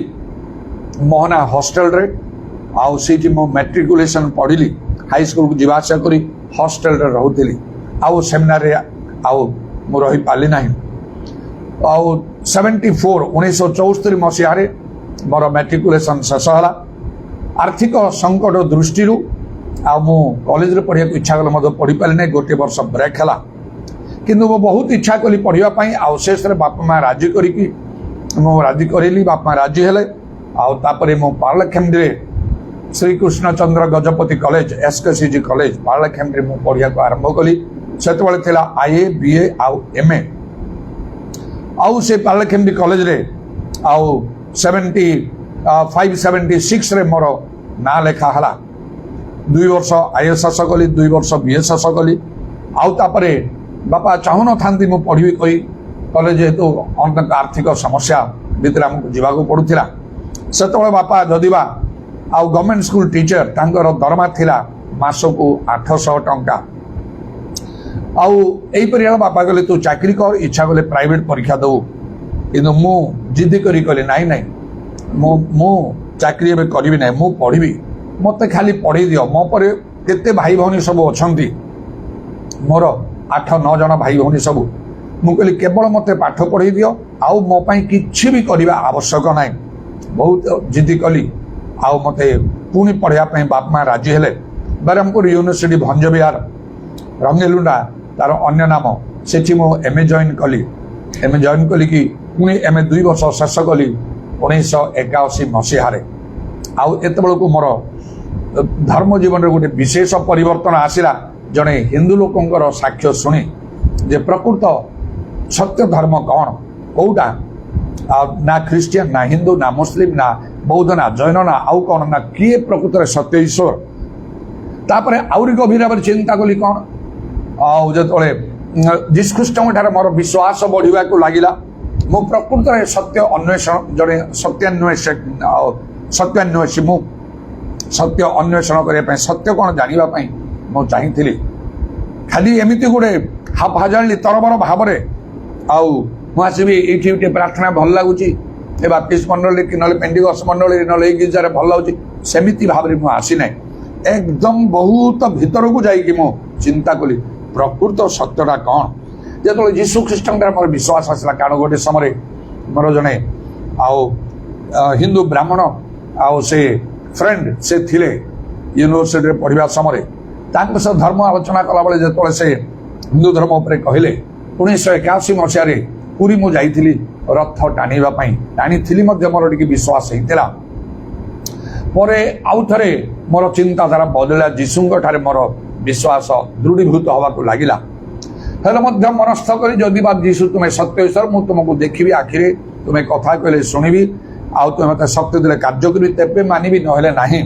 मोहना हॉस्टल रे आउ सेठी मु मैट्रिकुलेशन पढ़िली हाई स्कूल को जीवा आशा करी हॉस्टल रे रहउथिली आउ सेमिनार रे आउ मु रही पाली नाही आउ 1974 मसीहा रे मोर मैट्रिकुलेशन शेष होला आर्थिक संकट दृष्टि आ मु कॉलेज रे पढ़िया इच्छा कले मधे पढ़ी पाली नहीं गोटे वर्ष ब्रेक हला किंतु मो बहुत इच्छा कली पढ़िया पई आ शेष रे बापा मां राजी करी कि मो राजी करेली बापा मां राजी हेले आ तापरे मो पार्लखेम रे Shri Krishnachandra Gajapati college SKCG college पार्लखेम रे मु पढ़िया को आरंभ कली सेतबेले थिला आईए बीए आ एमए आउ से पार्लखेम कॉलेज रे आउ 576 रे मोर ना लेखा हला 2 वर्ष आईएएस शेष कली 2 वर्ष बीए शेष कली आउ तापरे बापा चाहू न थांती मु पढ़ी कही कॉलेज जेतु अनेक आर्थिक समस्या भितर हमको जीवाको पड़ुथिला सेतबेले बापा जदिबा आउ गवर्नमेंट स्कूल टीचर तांकर दरमा थिला मासको 800 टंका आउ एई परिया बापा कहले तू चाकरी कर इच्छा कले प्राइवेट परीक्षा दो किंतु मु जिद करी कहले नाही नाही मु चाकरी एबे करबी नाही मु पढ़ी मते खाली पढ़ी दियो मो पर केते भाई भौनी सब अछंती मोर 8-9 जन भाई भौनी सब मु कहली केवल मते पाठ पढ़ी दियो आउ मो पई किछि भी करबा आवश्यक नाही बहुत जिद कली आउ मते पुणी पढ़िया पई बाप मां राजी हेले बरहमपुर यूनिवर्सिटी भंज विहार रंगेलुंडा तार अन्य नाम सेठी मु एमए जॉइन कली कि पुणी एमए 2 वर्ष शेष कली 1981 मसीह आउ एत बेलू मोर धर्म जीवन रे गोटे विशेष परिवर्तन आसिला जड़े हिंदू लोकंकर साक्ष्य शुणी जे प्रकृत सत्य धर्म कौन कौटा ना ख्रिस्टियन ना हिंदू ना मुस्लिम ना बौद्ध ना जैन ना आउ कौन ना किए प्रकृत सत्य ईश्वर तापरे आउरी गभीर भाव चिंता कली कौन आउ जतले जीशुख्रीष्ट ठारे मोर विश्वास बढ़िया को लगिला मु प्रकृत सत्य अन्वेषण जड़े सत्यान्वेषी मु सत्य अन्वेषण करने सत्य कौन जानापी मु चाहती खाली एमती गोटे हाजाली तरबर भाव मुझे ये प्रार्थना भल लगुच बाप्तिस्ट मंडली कि ना पेंटिकस्ट मंडली ना गिरजार भल लगुच सेमती भाव में मुझे ना एकदम बहुत भीतर को जाकि मु चिंता कली प्रकृत सत्यटा कौन जो जीशु ख्रीष्ट मोर विश्वास आसला कारण गोटे समय मोर जड़े हिंदू ब्राह्मण आउ से फ्रेंड से थिले यूनिवर्सिटी पढ़ा समय धर्म आलोचना कला बेले जो से हिंदू धर्म उपर कहले 1981 मसीह पुरी मु जाइथिली रथ टाणी मोर टिके विश्वास होता परे आउ थे मोर चिंताधारा बदला जीशुंक ठारे मोर विश्वास दृढ़ीभूत हवा को लगिला हेले मनस्थ कर जदि बात जीशु तुम्हें सत्य ईश्वर मु तुमको देखी आखिरे तुम्हें कथा कहले शुणिबी आउ तुम्हें मत सत्य दिले कार्य करी तेबे मानिबी नहेले नाही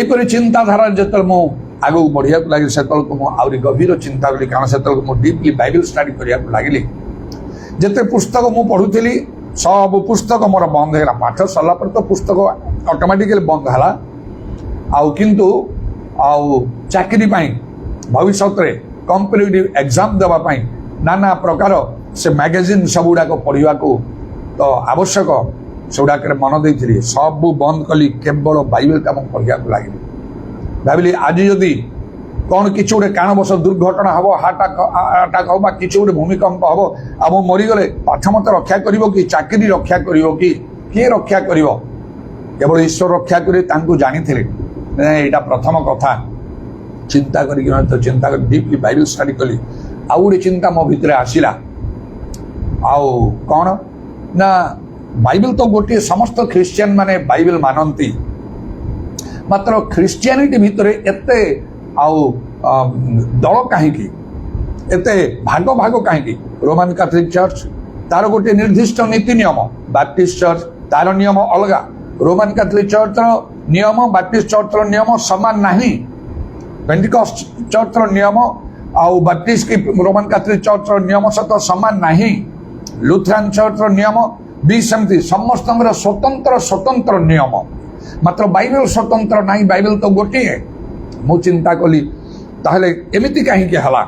एपरि चिंताधारा जतल मु आगु बढ़िया को लगी सेतल को मु आउरी गभीर चिंता कली कारण सेतल को मु डीपली बाइबल स्टडी करिया को लागिली जते पुस्तक मु पढुथिली सब पुस्तक मोर बंद हैला पाठ सरला पर तो पुस्तक ऑटोमेटिकली बंद हला आउ किंतु आउ चाकरी पाई भविष्य रे कॉम्पिटिटिव एग्जाम देवा पाई नाना प्रकार से मैगजीन सब गुड़ा पढ़ा को तो आवश्यक से गुड़ाक मन देती सब बंद कली केवल बाइबल काम पढ़ा को लगे भाविली आज जदि कौन कि गोटे कारणवश दुर्घटना हम हार्ट अटैक हम कि गोटे भूमिकंप हम आ मरीगले पाठ मत रक्षा कर कि चाकरी रक्षा कर कि रक्षा कर केवल ईश्वर रक्षा करे तांको जानिथिले एटा प्रथम कथा चिंता करिक तो चिंता कर डीपली बाइबल स्टडी कली आउ गोटे चिंता मो भितर आसिला आउ कौन ना बाइबल तो गोटे समस्त ख्रिस्टियन माने बाइबल मानती मात्र ख्रिस्टियानिटी भितर एते आउ दल कहीं एते भाग भाग कहीं रोमान कैथोलिक चर्च तार गोटे निर्दिष्ट नीति नियम बैप्टिस्ट चर्च तार नियम अलगा रोमान कैथोलिक चर्च नियम बैप्टिस्ट चर्च नियम समान नहीं पेंटिकॉस्ट चर्च नियम आउ बैप्टिस्ट की रोमान कैथोलिक चर्च नियम सहित समान नहीं लुथरान चर्च नियम भी सेमती समस्त स्वतंत्र स्वतंत्र नियम मात्र बाइबल स्वतंत्र नहीं बाइबल तो गोटे मु चिंता कली ताहले एमिति कहीं हला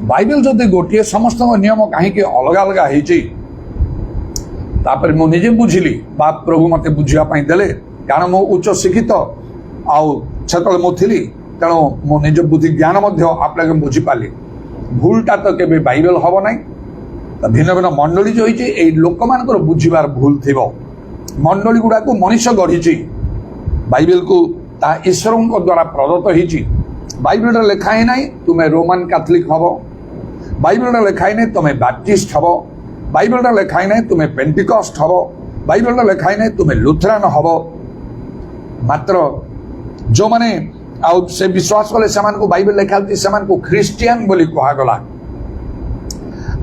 बाइबल जदि गोटे समस्त नियम कहीं अलग अलग होपर मु निजे बुझिली बाप प्रभु मते बुझापी देले कारण मो उच्च शिक्षित आउ सेतल मु थिली तेणु मो निज बुद्धि ज्ञान आप बुझीपारे भूलटा तो केबे बाइबल हम ना भिन्न भिन्न मंडली जो होती लोक मान बुझीबार भूल थी मंडली गुड़ा को मनीष गढ़ी बाइबल को ईश्वर द्वारा प्रदत्त होती बाइबल लेखा ही ना तुम्हें रोमान कैथोलिक हम बाइबल लेखा ही ना तुम्हें बैप्टिस्ट हम बाइबल लेखा ही ना तुम्हें पेंटिकॉस्ट हम बाइबल लेखा ही ना तुम्हें लुथरान हम मात्र जो माने आउ से विश्वास कले से बाइबल लेखा से ख्रिस्टियन बोली कहगला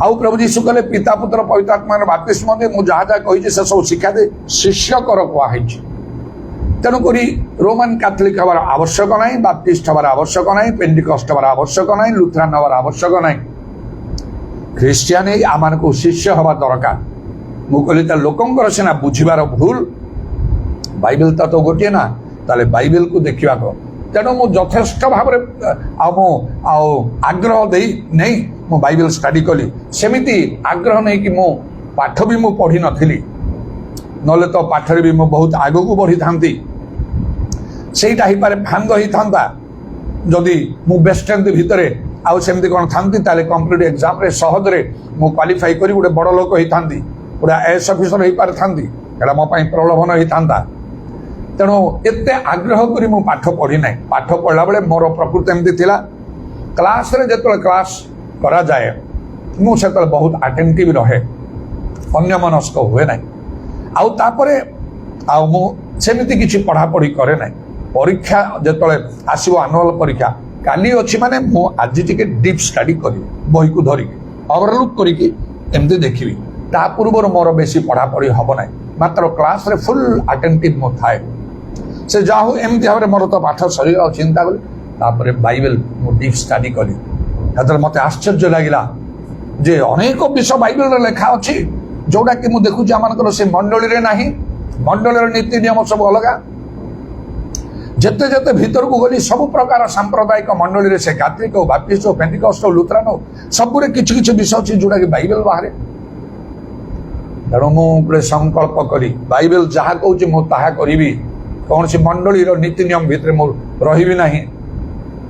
आउ प्रभु जीशु कहले पिता पुत्र पवित्र आत्मा बपतिस्म दे मु जहाँ जहाँ कही से सब शिक्षा दे शिष्य कर कहुई तेणुक रोमान कैथोलिक हबार आवश्यक ना बैप्टिस्ट हबार आवश्यक ना पेंटिकॉस्ट हबार आवश्यक ना लुथरान हबार आवश्यक ना ख्रिस्टियन आम को शिष्य हवा दरकार मुझे लोकंर सीना बुझीबार भूल बाइबल तो गोटे ना ताले बाइबल को देखा तेणु मु यथेष्ट भाव आग्रह दे नहीं मु बाइबल स्टडी कली सेमिति आग्रह नहीं कि मु पाठ भी मु पढ़ी नथिली नले तो पाठरे भी मु बहुत आगो को बढ़ी थांती सेटा ही पारे भांग ही थांता जदि मु बेस्ट भितरे आउ सेमती कौन थांती ताले कंप्लीट एग्जाम रे सहज रे मु क्वालिफाई करी गोटे बड़ लोक ही थांती गोटे आईएएस ऑफिसर ही पारे थांती एटा मो पई प्रलोभन ही थांता तेणु एते आग्रह करी मु पाठ पढ़ी ना पाठ पढ़ला बेले मोर प्रकृति एमती थिला क्लास रे जेतले क्लास करा जाए मु सेतले बहुत अटेंटिव रहे अन्य मनस्क हुए ना आउ तापरे आउ मु सेमिति किछि पढ़ा पढ़ी करे ना परीक्षा जेतले आसीबो एनुअल परीक्षा काली अछि माने मु आज टिके डीप स्टडी करी बही को धरी ओवरलुक करी कि एमती देखिबी ता पूर्व मोर बेसी पढ़ा पढ़ी हबो ना मात्र क्लास रे फुल अटेंटिव मो थाए से जाहु एमती भाव मोर तो पाठ सरी चिंता कली तापरे बाइबल मु डीप स्टडी करी हतले मते आश्चर्य लागिला जे अनेक विषय बाइबल रे लेखा अछि जोड़ा कि मु देखु आम से मंडली रे नाही मंडली नीति नियम सब अलगा जेते जेते भीतर को गली सब प्रकार सांप्रदायिक मंडली रे से कैथोलिक बैप्टिस्ट पेंटिकॉस्ट लुथरान सबरे किछि किछि विषय अछि जोड़ा कि बाइबल बाहरे तेणु मुझे संकल्प करी बाइबल जहाँ कहूँ मु ताहा करी कौन सी मंडली नीति नियम भितर मु रही ना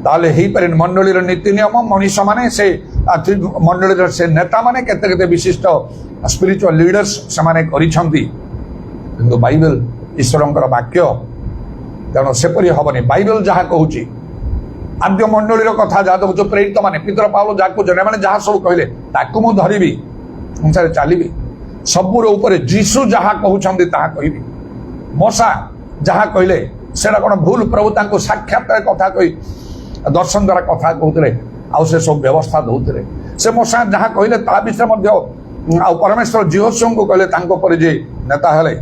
ताले ही पारे मंडली नीति नियम मनीष माने से मंडली से नेता माने केते केते विशिष्ट स्पिरिचुअल लीडर्स से माने करिसंती किंतु बाइबल ईश्वरंकर वाक्य तेणु सेपरी हबनी बाइबल जहाँ कहूँ आद्य मंडली कथा जहाँ देखुच प्रेरित माने पितर पावल जहाँ कहूँ मैंने जहाँ सब कहले ताकू मु धरिबी अनुसार चलिबी सबुर ऊपर जीशु जहाँ कहउछंती ताहा कहबी मोसा जहाँ कहले सेटा कोन भूल प्रभु तांको साक्षात कथा कहि दर्शन द्वारा कथा कहउतले आ से सब व्यवस्था दउतले से मोसा जहाँ कहले ता विषय मध्य आ परमेश्वर जीवस्व को कहले तांको पर जे नेता हेले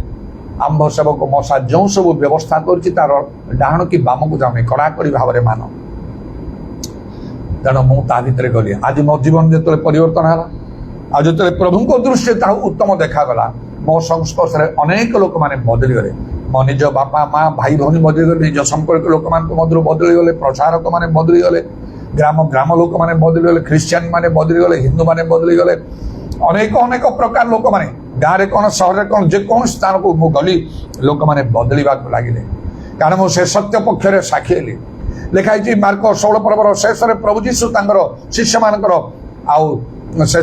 आंभ सेवक मोसा जो सब व्यवस्था करछि तार डाहण की बाम को जामे कड़ा करी भावरे मान तेणु मु ता भितर गली आज मो जीवन जेतले परिवर्तन हला आ जो प्रभु को दृष्टि ता उत्तम देखागला मो संस्पर्श अनेक लोक माने बदली गले मो निज बापा माँ भाई भौनी बदली गले निज संपर्क लोक मान मधुर बदली गले प्रचारक माने बदली गले ग्राम ग्राम लोक माने बदली गले क्रिश्चियन माने बदली गले हिंदू माने बदली गले अनेक अनेक प्रकार लोक माने गाँव में कौन सहर में कौन जेको स्थान को मु गली लोक माने बदलिबा लगिले कारण मु से सत्य पक्ष साक्षी हेली लिखाई मार्क 16 पर्वर शेष में प्रभु जीशु तांकर शिष्य मानकर आउ से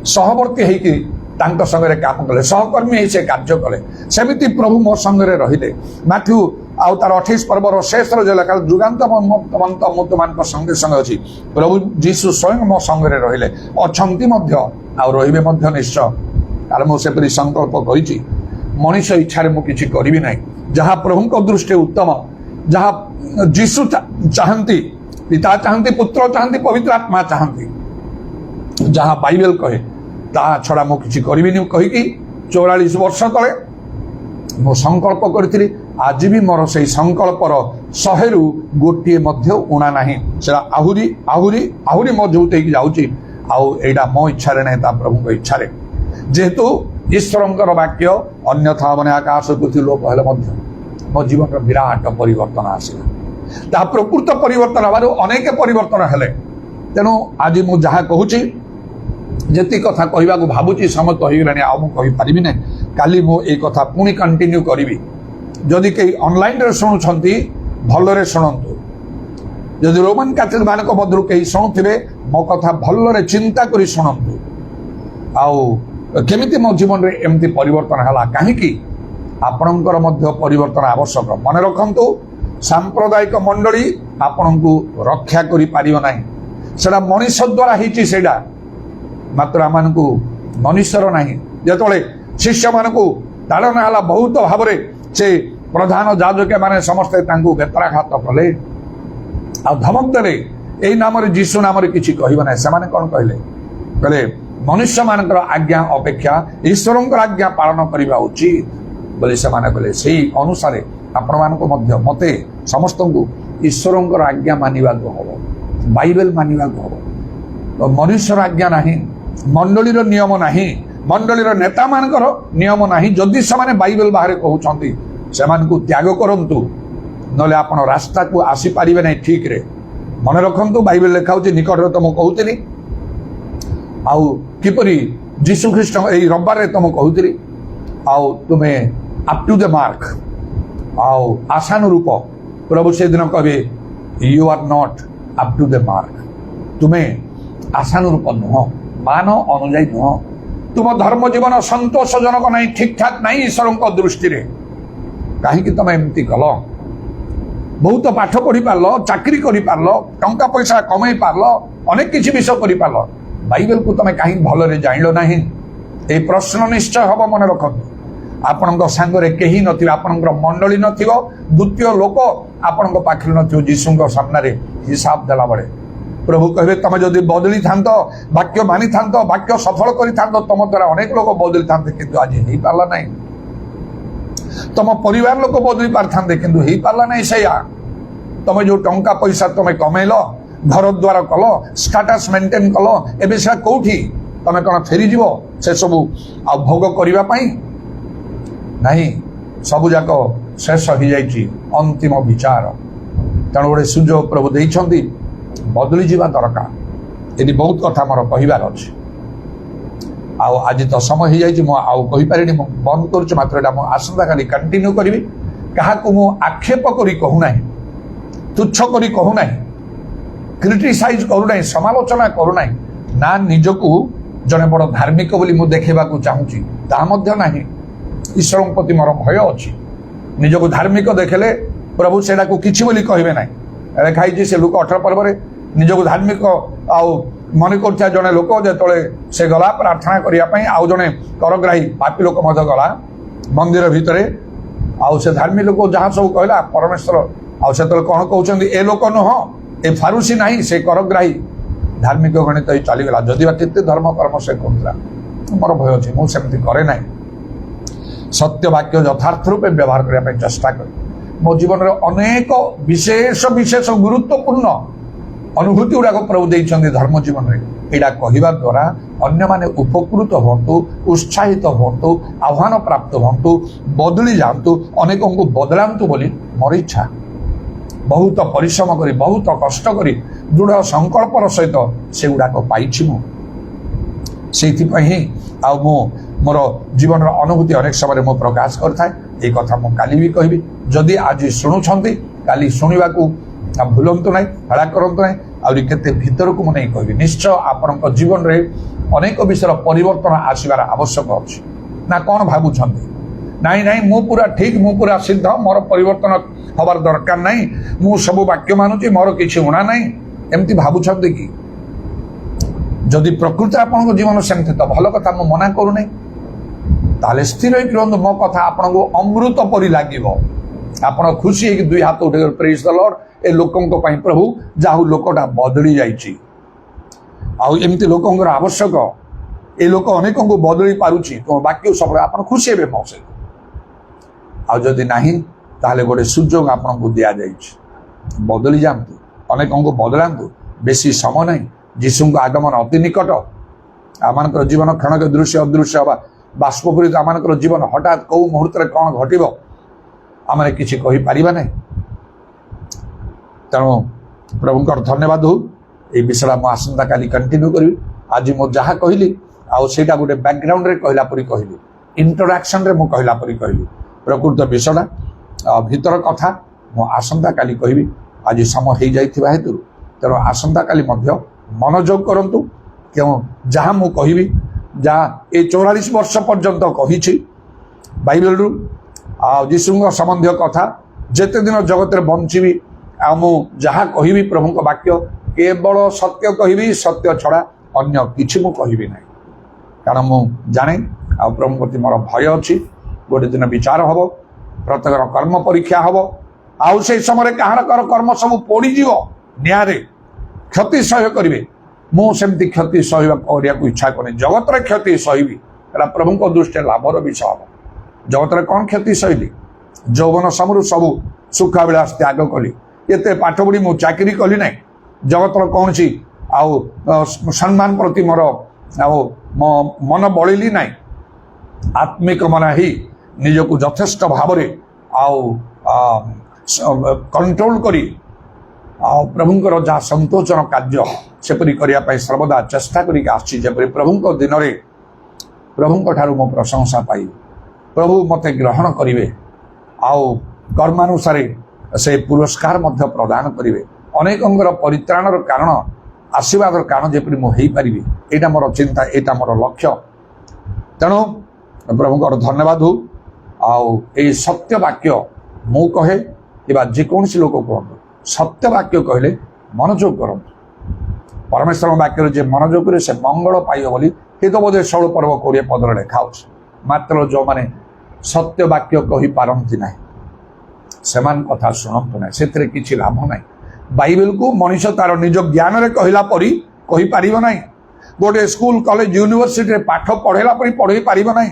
सहवर्ती होइकी ତାଙ୍କ ସାଙ୍ଗରେ କାମ କଲେ, ସହକର୍ମୀ ହେଇ ସେ କାର୍ଯ୍ୟ କଲେ। ସେମିତି ପ୍ରଭୁ ମୋ ସାଙ୍ଗରେ ରହିଲେ। ମାଥ୍ୟୁ ଆଉ ତାର 28 ପର୍ବର ଶେଷରେ ଯେ ଲେଖା ଯୁଗାନ୍ତ ମୁଁ ତୁମାନଙ୍କ ସଙ୍ଗେ ସଙ୍ଗେ ଅଛି। ପ୍ରଭୁ ଯୀଶୁ ସ୍ୱୟଂ ମୋ ସଙ୍ଗରେ ରହିଲେ, ଅଛନ୍ତି ମଧ୍ୟ, ଆଉ ରହିବେ ମଧ୍ୟ ନିଶ୍ଚୟ। କାରଣ ମୁଁ ସେପରି ସଂକଳ୍ପ କରିଛି, ମଣିଷ ଇଚ୍ଛାରେ ମୁଁ କିଛି କରିବି ନାହିଁ। ଯାହା ପ୍ରଭୁଙ୍କ ଦୃଷ୍ଟିରେ ଉତ୍ତମ, ଯାହା ଯୀଶୁ ଚାହାନ୍ତି, ପିତା ଚାହାନ୍ତି, ପୁତ୍ର ଚାହାନ୍ତି, ପବିତ୍ର ଆତ୍ମା ଚାହାନ୍ତି, ଯାହା ବାଇବେଲ କହେ ତାହା ଛଡ଼ା ମୁଁ କିଛି କରିବିନି କହିକି 44 ବର୍ଷ ତଳେ ମୁଁ ସଂକଳ୍ପ କରିଥିଲି। ଆଜି ବି ମୋର ସେଇ ସଂକଳ୍ପର 100ରୁ ଗୋଟିଏ ମଧ୍ୟ ଉଣା ନାହିଁ। ସେଟା ଆହୁରି ଆହୁରି ଆହୁରି ମଜବୁତ ହେଇକି ଯାଉଛି। ଆଉ ଏଇଟା ମୋ ଇଚ୍ଛାରେ ନାହିଁ, ତା ପ୍ରଭୁଙ୍କ ଇଚ୍ଛାରେ। ଯେହେତୁ ଈଶ୍ୱରଙ୍କର ବାକ୍ୟ ଅନ୍ୟଥା ମାନେ ଆକାଶ ପୃଥିବୀ ଲୋପ ହେଲେ ମଧ୍ୟ ମୋ ଜୀବନର ବିରାଟ ପରିବର୍ତ୍ତନ ଆସିଲା। ତାହା ପ୍ରକୃତ ପରିବର୍ତ୍ତନ ହେବାରୁ ଅନେକ ପରିବର୍ତ୍ତନ ହେଲେ। ତେଣୁ ଆଜି ମୁଁ ଯାହା କହୁଛି, ଯେତିକି କଥା କହିବାକୁ ଭାବୁଛି ସମସ୍ତ ହେଇଗଲାଣି, ଆଉ ମୁଁ କହିପାରିବି ନାହିଁ। କାଲି ମୁଁ ଏଇ କଥା ପୁଣି କଣ୍ଟିନ୍ୟୁ କରିବି। ଯଦି କେହି ଅନଲାଇନରେ ଶୁଣୁଛନ୍ତି ଭଲରେ ଶୁଣନ୍ତୁ। ଯଦି ରୋମାନ କ୍ୟାଥୋଲିକ ମାନଙ୍କ ମଧ୍ୟରୁ କେହି ଶୁଣୁଥିବେ ମୋ କଥା ଭଲରେ ଚିନ୍ତା କରି ଶୁଣନ୍ତୁ। ଆଉ କେମିତି ମୋ ଜୀବନରେ ଏମିତି ପରିବର୍ତ୍ତନ ହେଲା, କାହିଁକି ଆପଣଙ୍କର ମଧ୍ୟ ପରିବର୍ତ୍ତନ ଆବଶ୍ୟକ। ମନେ ରଖନ୍ତୁ, ସାମ୍ପ୍ରଦାୟିକ ମଣ୍ଡଳୀ ଆପଣଙ୍କୁ ରକ୍ଷା କରିପାରିବ ନାହିଁ। ସେଟା ମଣିଷ ଦ୍ୱାରା ହେଇଛି, ସେଇଟା ମାତ୍ର ଆମମାନଙ୍କୁ ମନୁଷ୍ୟର ନାହିଁ। ଯେତେବେଳେ ଶିଷ୍ୟମାନଙ୍କୁ ତାଡ଼ନା ହେଲା ବହୁତ ଭାବରେ, ସେ ପ୍ରଧାନ ଯାଜକ ମାନେ ସମସ୍ତେ ତାଙ୍କୁ ବେତ୍ରାଘାତ କଲେ ଆଉ ଧମକ ଦେଲେ, ଏଇ ନାମରେ ଯୀଶୁ ନାମରେ କିଛି କହିବ ନାହିଁ। ସେମାନେ କ'ଣ କହିଲେ? କହିଲେ ମନୁଷ୍ୟମାନଙ୍କର ଆଜ୍ଞା ଅପେକ୍ଷା ଈଶ୍ୱରଙ୍କର ଆଜ୍ଞା ପାଳନ କରିବା ଉଚିତ ବୋଲି ସେମାନେ କହିଲେ। ସେଇ ଅନୁସାରେ ଆପଣମାନଙ୍କୁ ମଧ୍ୟ, ମତେ ସମସ୍ତଙ୍କୁ ଈଶ୍ୱରଙ୍କର ଆଜ୍ଞା ମାନିବାକୁ ହବ, ବାଇବେଲ ମାନିବାକୁ ହବ। ମନୁଷ୍ୟର ଆଜ୍ଞା ନାହିଁ, ମଣ୍ଡଳୀର ନିୟମ ନାହିଁ, ମଣ୍ଡଳୀର ନେତାମାନଙ୍କର ନିୟମ ନାହିଁ। ଯଦି ସେମାନେ ବାଇବେଲ ବାହାରେ କହୁଛନ୍ତି ସେମାନଙ୍କୁ ତ୍ୟାଗ କରନ୍ତୁ, ନହେଲେ ଆପଣ ରାସ୍ତାକୁ ଆସିପାରିବେ ନାହିଁ ଠିକରେ। ମନେ ରଖନ୍ତୁ, ବାଇବେଲ ଲେଖା ହେଉଛି, ନିକଟରେ ତ ମୁଁ କହୁଥିଲି, ଆଉ କିପରି ଯୀଶୁ ଖ୍ରୀଷ୍ଟ ଏଇ ରବିବାରରେ ତ ମୁଁ କହୁଥିଲି, ଆଉ ତୁମେ ଅପ୍ ଟୁ ଦ ମାର୍କ, ଆଉ ଆଶାନୁରୂପ ପ୍ରଭୁ ସେଦିନ କହିବେ you are not up to the mark. ତୁମେ ଆଶାନୁରୂପ ନୁହଁ, ମାନ ଅନୁଯାୟୀ ନୁହଁ। ତୁମ ଧର୍ମ ଜୀବନ ସନ୍ତୋଷଜନକ ନାହିଁ, ଠିକ୍ ଠାକ୍ ନାହିଁ ଈଶ୍ୱରଙ୍କ ଦୃଷ୍ଟିରେ। କାହିଁକି ତମେ ଏମିତି କଲ? ବହୁତ ପାଠ ପଢି ପାରିଲ, ଚାକିରି କରିପାରିଲ, ଟଙ୍କା ପଇସା କମେଇ ପାରିଲ, ଅନେକ କିଛି ବିଷୟ କରିପାରିଲ, ବାଇବେଲକୁ ତମେ କାହିଁକି ଭଲରେ ଜାଣିଲ ନାହିଁ? এই প্রশ্ন নিশ্চয় হব। মনে রখন্তু, ଆପଣଙ୍କ ସାଙ୍ଗରେ କେହି ନଥିବ, ଆପଣଙ୍କର ମଣ୍ଡଳୀ ନଥିବ, ଦ୍ୱିତୀୟ ଲୋକ ଆପଣଙ୍କ ପାଖରେ ନଥିବ। ଯୀଶୁଙ୍କ ସାମ୍ନାରେ ହିସାବ ଦେଲା ବେଳେ ପ୍ରଭୁ କହିବେ, ତମେ ଯଦି ବଦଳିଥାନ୍ତ, ବାକ୍ୟ ମାନିଥାନ୍ତ, ବାକ୍ୟ ସଫଳ କରିଥାନ୍ତ, ତମ ଦ୍ୱାରା ଅନେକ ଲୋକ ବଦଳିଥାନ୍ତେ, କିନ୍ତୁ ଆଜି ହେଇପାରିଲା ନାହିଁ। ତମ ପରିବାର ଲୋକ ବଦଳି ପାରିଥାନ୍ତେ, କିନ୍ତୁ ହେଇପାରିଲା ନାହିଁ ସେଇଆ। ତମେ ଯୋଉ ଟଙ୍କା ପଇସା ତମେ କମେଇଲ, ଘର ଦ୍ୱାର କଲ, ଷ୍ଟାଟସ୍ ମେଣ୍ଟେନ କଲ, ଏବେ ସେଟା କୋଉଠି? ତମେ କ'ଣ ଫେରିଯିବ ସେ ସବୁ ଆଉ ଭୋଗ କରିବା ପାଇଁ? ନାହିଁ, ସବୁ ଯାକ ଶେଷ ହେଇଯାଇଛି, ଅନ୍ତିମ ବିଚାର। ତେଣୁ ଗୋଟେ ସୁଯୋଗ ପ୍ରଭୁ ଦେଇଛନ୍ତି, ବଦଳି ଯିବା ଦରକାର। ଏଠି ବହୁତ କଥା ମୋର କହିବାର ଅଛି, ଆଉ ଆଜି ତ ସମୟ ହେଇଯାଇଛି, ମୁଁ ଆଉ କହିପାରିନି, ମୁଁ ବନ୍ଦ କରୁଛି। ମାତ୍ର ଏଇଟା ମୁଁ ଆସନ୍ତାକାଲି କଣ୍ଟିନ୍ୟୁ କରିବି। କାହାକୁ ମୁଁ ଆକ୍ଷେପ କରି କହୁନାହିଁ, ତୁଚ୍ଛ କରି କହୁନାହିଁ, କ୍ରିଟିସାଇଜ କରୁନାହିଁ, ସମାଲୋଚନା କରୁନାହିଁ। ନା ନିଜକୁ ଜଣେ ବଡ଼ ଧାର୍ମିକ ବୋଲି ମୁଁ ଦେଖେଇବାକୁ ଚାହୁଁଛି, ତାହା ମଧ୍ୟ ନାହିଁ। ଈଶ୍ୱରଙ୍କ ପ୍ରତି ମୋର ଭୟ ଅଛି। ନିଜକୁ ଧାର୍ମିକ ଦେଖିଲେ ପ୍ରଭୁ ସେଟାକୁ କିଛି ବୋଲି କହିବେ ନାହିଁ। ଲେଖା ହେଇଛି, ସେ ଲୋକ 18 ପର୍ବରେ ନିଜକୁ ଧାର୍ମିକ ଆଉ ମନେ କରୁଥିବା ଜଣେ ଲୋକ ଯେତେବେଳେ ସେ ଗଲା ପ୍ରାର୍ଥନା କରିବା ପାଇଁ, ଆଉ ଜଣେ କରଗ୍ରାହୀ ପାପୀ ଲୋକ ମଧ୍ୟ ଗଲା ମନ୍ଦିର ଭିତରେ, ଆଉ ସେ ଧାର୍ମିକ ଲୋକ ଯାହା ସବୁ କହିଲା ପରମେଶ୍ୱର, ଆଉ ସେତେବେଳେ କ'ଣ କହୁଛନ୍ତି, ଏ ଲୋକ ନୁହଁ, ଏ ଫାରୁସି ନାହିଁ, ସେ କରଗ୍ରାହୀ ଧାର୍ମିକ ଗଣିତ ହେଇ ଚାଲିଗଲା। ଯଦି ବା କେତେ ଧର୍ମ କର୍ମ ସେ କରୁଥିଲା। ମୋର ଭୟ ଅଛି, ମୁଁ ସେମିତି କରେ ନାହିଁ। ସତ୍ୟ ବାକ୍ୟ ଯଥାର୍ଥ ରୂପେ ବ୍ୟବହାର କରିବା ପାଇଁ ଚେଷ୍ଟା କରେ। ମୋ ଜୀବନରେ ଅନେକ ବିଶେଷ ବିଶେଷ ଗୁରୁତ୍ୱପୂର୍ଣ୍ଣ ଅନୁଭୂତି ଗୁଡ଼ାକ ପ୍ରଭୁ ଦେଇଛନ୍ତି ଧର୍ମ ଜୀବନରେ। ଏଇଟା କହିବା ଦ୍ୱାରା ଅନ୍ୟମାନେ ଉପକୃତ ହୁଅନ୍ତୁ, ଉତ୍ସାହିତ ହୁଅନ୍ତୁ, ଆହ୍ୱାନ ପ୍ରାପ୍ତ ହୁଅନ୍ତୁ, ବଦଳି ଯାଆନ୍ତୁ, ଅନେକଙ୍କୁ ବଦଳାନ୍ତୁ ବୋଲି ମୋର ଇଚ୍ଛା। ବହୁତ ପରିଶ୍ରମ କରି, ବହୁତ କଷ୍ଟ କରି, ଦୃଢ଼ ସଂକଳ୍ପର ସହିତ ସେଗୁଡ଼ାକ ପାଇଛି ମୁଁ। ସେଇଥିପାଇଁ ହିଁ ଆଉ ମୁଁ ମୋର ଜୀବନର ଅନୁଭୂତି ଅନେକ ସମୟରେ ମୁଁ ପ୍ରକାଶ କରିଥାଏ। ଏଇ କଥା ମୁଁ କାଲି ବି କହିବି। ଯଦି ଆଜି ଶୁଣୁଛନ୍ତି, କାଲି ଶୁଣିବାକୁ ଭୁଲନ୍ତୁ ନାହିଁ, ହେଳା କରନ୍ତୁ ନାହିଁ। आउरी केते भितरकू मु नहीं कहबी निश्चय आपणक जीवन रे अनेक विषय परिवर्तन आसबार आवश्यक अछि ना कौन भाबुछंती नाई नाई मु पूरा ठीक मु पूरा सिद्ध मोर परिवर्तन हबार दरकार नहीं मु सब वाक्य मानुची मोर किछि उणा नहीं एमती भाबुछंती कि जदि प्रकृति आपन जीवन सेमती तो भल कथा मु मना करू नहीं ताले स्थिर होई रहंतु मो कथा आपन को अमृत परि लागिवो आपन खुशी है कि दुई हाथ उठे प्रेज द लॉर्ड ए लोकन को पई प्रभु जाहु लोकटा बदली जाईची आउ एमती लोकन आवश्यक ए लोक अनेक को बदली पारुची तो वाक्य सब आपन खुशी हेबे मो से आ जदि नहीं ताले गोटे सुजोग आपन को दिया जाईची बदली जांतु अनेक को बदलांतु बेसी समय नहीं जीशु को आगमन अति निकट आम जीवन क्षणक दृश्य अदृश्य हवा बाष्पूरित आम जीवन हठात कौ मुहूर्त कौन घटव आम कि नहीं तेणु प्रभुंकर धन्यवाद हो ये विषय मुझे आसंता काली कंटिन्यू करी आज मुझे जहाँ कहली आईटा गोटे बैकग्राउंड रे कहला परी कहली इंटरैक्शन रे मु कहला परी कहली प्रकृत विषयटा भीतर कथा मु आसंता काली कहबी आज समय हो जाइथिबा हेतु तेणु आसंता काली मध्य मनोयोग करंतु क्यों जहाँ मु कहबी जहाँ ये 44 वर्ष पर्यंत कही बाइबल रु जीशु संबंधी कथा जेते दिन जगत रे बंचीबी आ मु जहाँ कहबी प्रभु वाक्य केवल सत्य कहबी सत्य छड़ा अन्य किछि मु कहबी नहीं कारण मु जाने आ प्रभु प्रति मोर भय अछि गोटे दिन विचार हब प्रत्येक कर्म परीक्षा हब आउ से समय कहार कर्म सब पोड़ी जीव न्यारे क्षति सह्य करेंगे मुझे क्षति सहया इच्छा करें जगत रे क्षति सहबी प्रभु को दृष्टि लाभर विषय हम जगत रे कौन क्षति सहली यौवन समरू सबू सुखा विलास त्याग कली ये पाठ पढ़ी मु चाकरी कली ना जगत कौन सी आउ सम्मान प्रति मोर आउ मन बड़ेली ना आत्मिक मन ही निजक यथेष्ट भाव आउ कंट्रोल करी प्रभुंकर जहाँ संतोषन कार्य सेपरी करने सर्वदा चेष्टा करी प्रभु दिन में प्रभु ठारू मो प्रशंसा पाई प्रभु मते ग्रहण करेंगे आउ कर्मानुसार से पुरस्कार मध्य प्रदान करेंगे अनेकंर परित्राणर कारण आशीर्वाद कारण जेपरी मुझे पारि यहाँ मोर चिंता यहाँ मोर लक्ष्य तेणु प्रभुंकर धन्यवाद हो आउ सत्य वाक्य मु कहे कि जेकोसी लोक कहतु सत्य वाक्य कहले मनोयोग करूँ परमेश्वर वाक्य जे मनोयोग करे से मंगल पाइब बोली हित बोधे 16 पर्व 20 पदर लेखा मात्र जो माने सत्य वाक्य कही पारती ना से कथा शुणु ना से किसी लाभ ना बाइबल को मनीष तार निज ज्ञान रे कहला परी कही पारिबो ना गोटे स्कूल कॉलेज यूनिवर्सिटी पाठ पढ़ेला परी पढ़ी पारिबो ना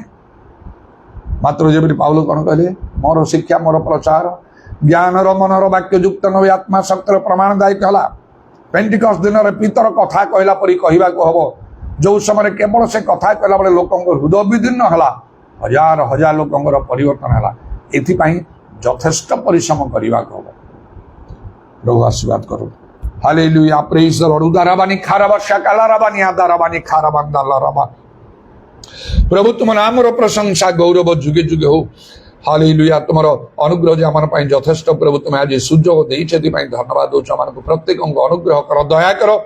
मात्र जब पाउल कौन कहले मोर शिक्षा मोर प्रचार ज्ञानर मनर वाक्य युक्त न आत्मा शक्तिर प्रमाणदायी कहला पेंटिकस्ट दिन में पितर कथा कहला परी कहवा हम जो समय केवल से कथा कहला बेले लोक हृदय विदीर्ण है हजार हजार लोकर परिवर्तन है एथिपाई यथेष्ट परिश्रम करने हम प्रभु आशीर्वाद करो हालेलुया प्रेज द लॉर्ड उदाराबानी खाराबाशा कालाराबानी आदाराबानी खाराबान दालाराबा प्रभु तुम नाम प्रशंसा गौरव जुगे जुगे हो हालेलुया तुम अनुग्रह आम यथेष्ट प्रभु तुम आज सुजोग देते धन्यवाद दूच आम प्रत्येक अनुग्रह कर दया कर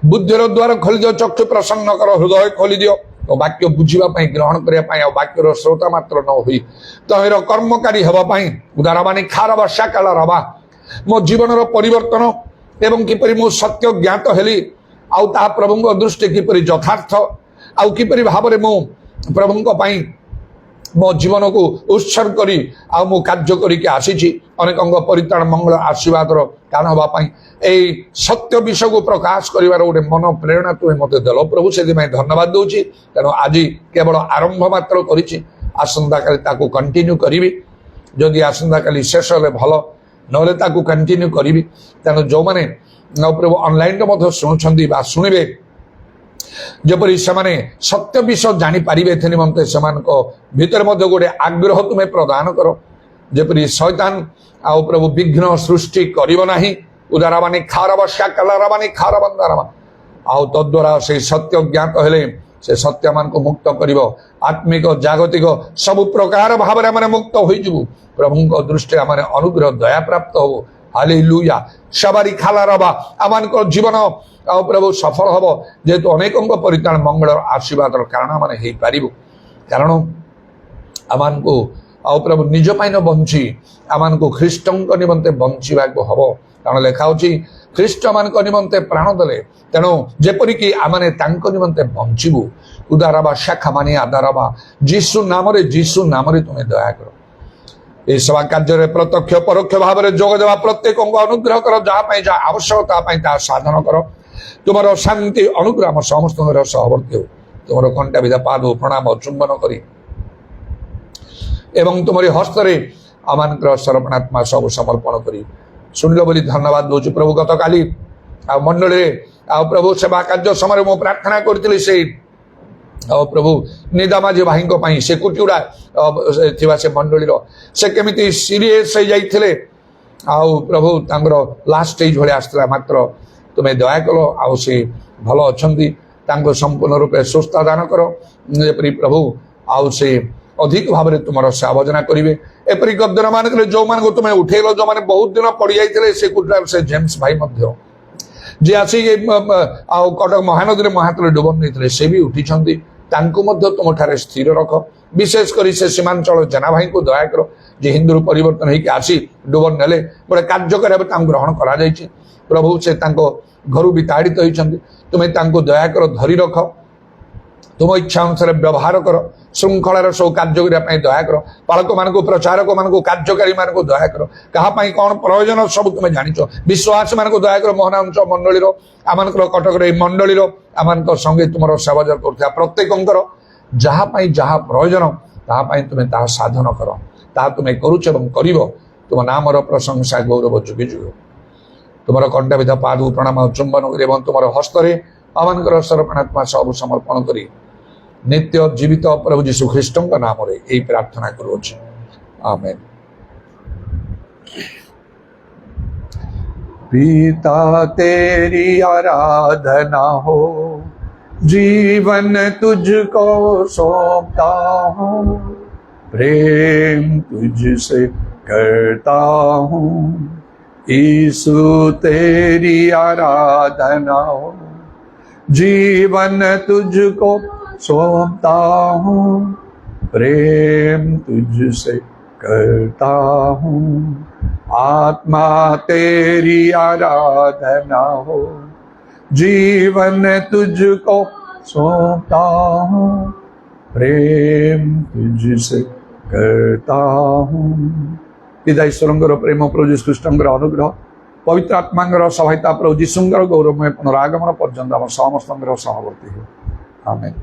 बुद्धिर द्वार खोली दियो चक्षु प्रसन्न कर हृदय खोली दियो तो वाक्य बुझापी ग्रहण करने वाक्यर श्रोता मात्र न हो तहिर कर्मकारी हाँपाई उदारबानी खारबा साकाल रबा मो जीवन परिवर्तन एवं किपरि मो सत्य ज्ञात हेली आउ ता प्रभु दृष्टि किपरि यथार्थ आउ किपरि भाव में मो प्रभु मो जीवन को उत्सर्ग करी आ मु कार्य करके आसी अनेक परित्राण मंगल आशीर्वाद कारण हाँपाई यही सत्य विषय को प्रकाश कर गोटे मन प्रेरणा तुम्हें मत देल प्रभु से धन्यवाद दूची तेणु आज केवल आरंभ मात्र करी आसंता काली कंटिन्यू करी जदि आसंता काली शेष हे भल ना कंटिन्यू करी तेणु जो मैंने प्रभु ऑनलाइन शुणुंट शुणे जपरी से सत्य विषय जानीपारे निमंते से भीतर गोटे आग्रह तुम्हें प्रदान कर जपरी शैतान आउ प्रभु विघ्न सृष्टि करना उदाराबानी खारबा कलाराबानी खारबंदाराबा आउ तद्वारा से सत्य ज्ञात हेले से सत्य मान को मुक्त कर आत्मिक जागतिक सब प्रकार भाव में मुक्त हो प्रभु दृष्टि आम अनुग्रह दया प्राप्त हो हालेलुया सबारी खाला रबा आमान जीवन आउ प्रभु सफल हम जेहेतु अनेकों परित्राण मंगल आशीर्वाद कारण आम हो पार कारण आमान को आउ प्रभु निज न बंची आमान को ख्रीष्ट निमंते बंचवा हम कारण लेखा ख्रीष्ट मान निमंते प्राण दले तेणु जेपरिक आमने निमंते बंचबू उदारबा शाखा मानी आदारबा जीशु नाम तुम्हें दया कर ये सेवा कार्य प्रत्यक्ष परोक्ष भाव में जोग देवा प्रत्येक अनुग्रह कर जहाँ जहाँ आवश्यकता साधन कर तुम शांति अनुग्रह आम समस्त सहवर्ती हो तुम कंटा विधा पाद प्रणाम चुंबन करी एवं तुमरी हस्तरे आमान सर्वणात्मा सब समर्पण करी सुनल बोली धन्यवाद दौर प्रभु गत काली मंडल आ प्रभु सेवा कार्य समय मु प्रार्थना करी से प्रभु निदामाझी भाई से कुटीगुड़ा से मंडली से केमी सीरीयस हो जाते प्रभु तांगर लास्ट स्टेज भाई आसला मात्र तुम्हें दया कल आउ से भल अच्छा संपूर्ण रूपे सुस्थ दान कर जेपरी प्रभु आउ से अधिक भाव में तुम से आयोजना करेंगे एपरी दिन मानक जो मान तुम्हें उठेल जो मैंने बहुत दिन पड़ जाते से कुटीगुड़ा से जेम्स भाई जी आसिक कटक महानदी में महातले डुबन नहीं से भी उठी तुम ठारे स्थिर रख विशेषकर से सीमांचल जेना भाई को दया कर जे हिंदू परिवर्तन होकर आसी डुबन नेले गोटे कार्यकारी ग्रहण कर प्रभु से घर भी ताड़ित होती तुम्हें दया कर धरी रख तुम इच्छा अनुसार व्यवहार कर श्रृंखलार सब कार्य करने दया कर पालक मान प्रचारक मान कार्यकारी मान दया कर कहीं कौन प्रयोजन सब तुम्हें जानिच विश्वास मान दया कर मोहनांश मंडली आम कटक मंडली आम संगे तुम सेवा कर प्रत्येक जहाँ जहाँ प्रयोजन तापाई तुम्हें ता साधन कर ता तुम्हें करुच कर तुम नाम प्रशंसा गौरव जुगे जुग तुम कंटा विधा पाद प्रणाम चुंबन कर तुम हस्तरे आमान सर्वणात्मा सब समर्पण करी नित्य जीवित प्रभु जीशु ख्रीष्ट नाम रे यही प्रार्थना करुचे आमेन। पिता तेरी आराधना हो जीवन तुझको सौंपता हूँ प्रेम तुझसे करता हूँ यीशु तेरी आराधना हो जीवन तुझको सौंपता हूँ प्रेम तुझसे करता हूँ आत्मा तेरी आराधना हो जीवन तुझको सौंपता हूँ प्रेम तुझसे करता हूँ। पिता ईश्वर प्रेम प्रभु जीशु ख्रीष्टर अनुग्रह पवित्र आत्मा सहायता प्रभु जीशुंकर गौरवमय पुनरागमन पर्यंत आम समस्त सहवर्ती हो आमेन।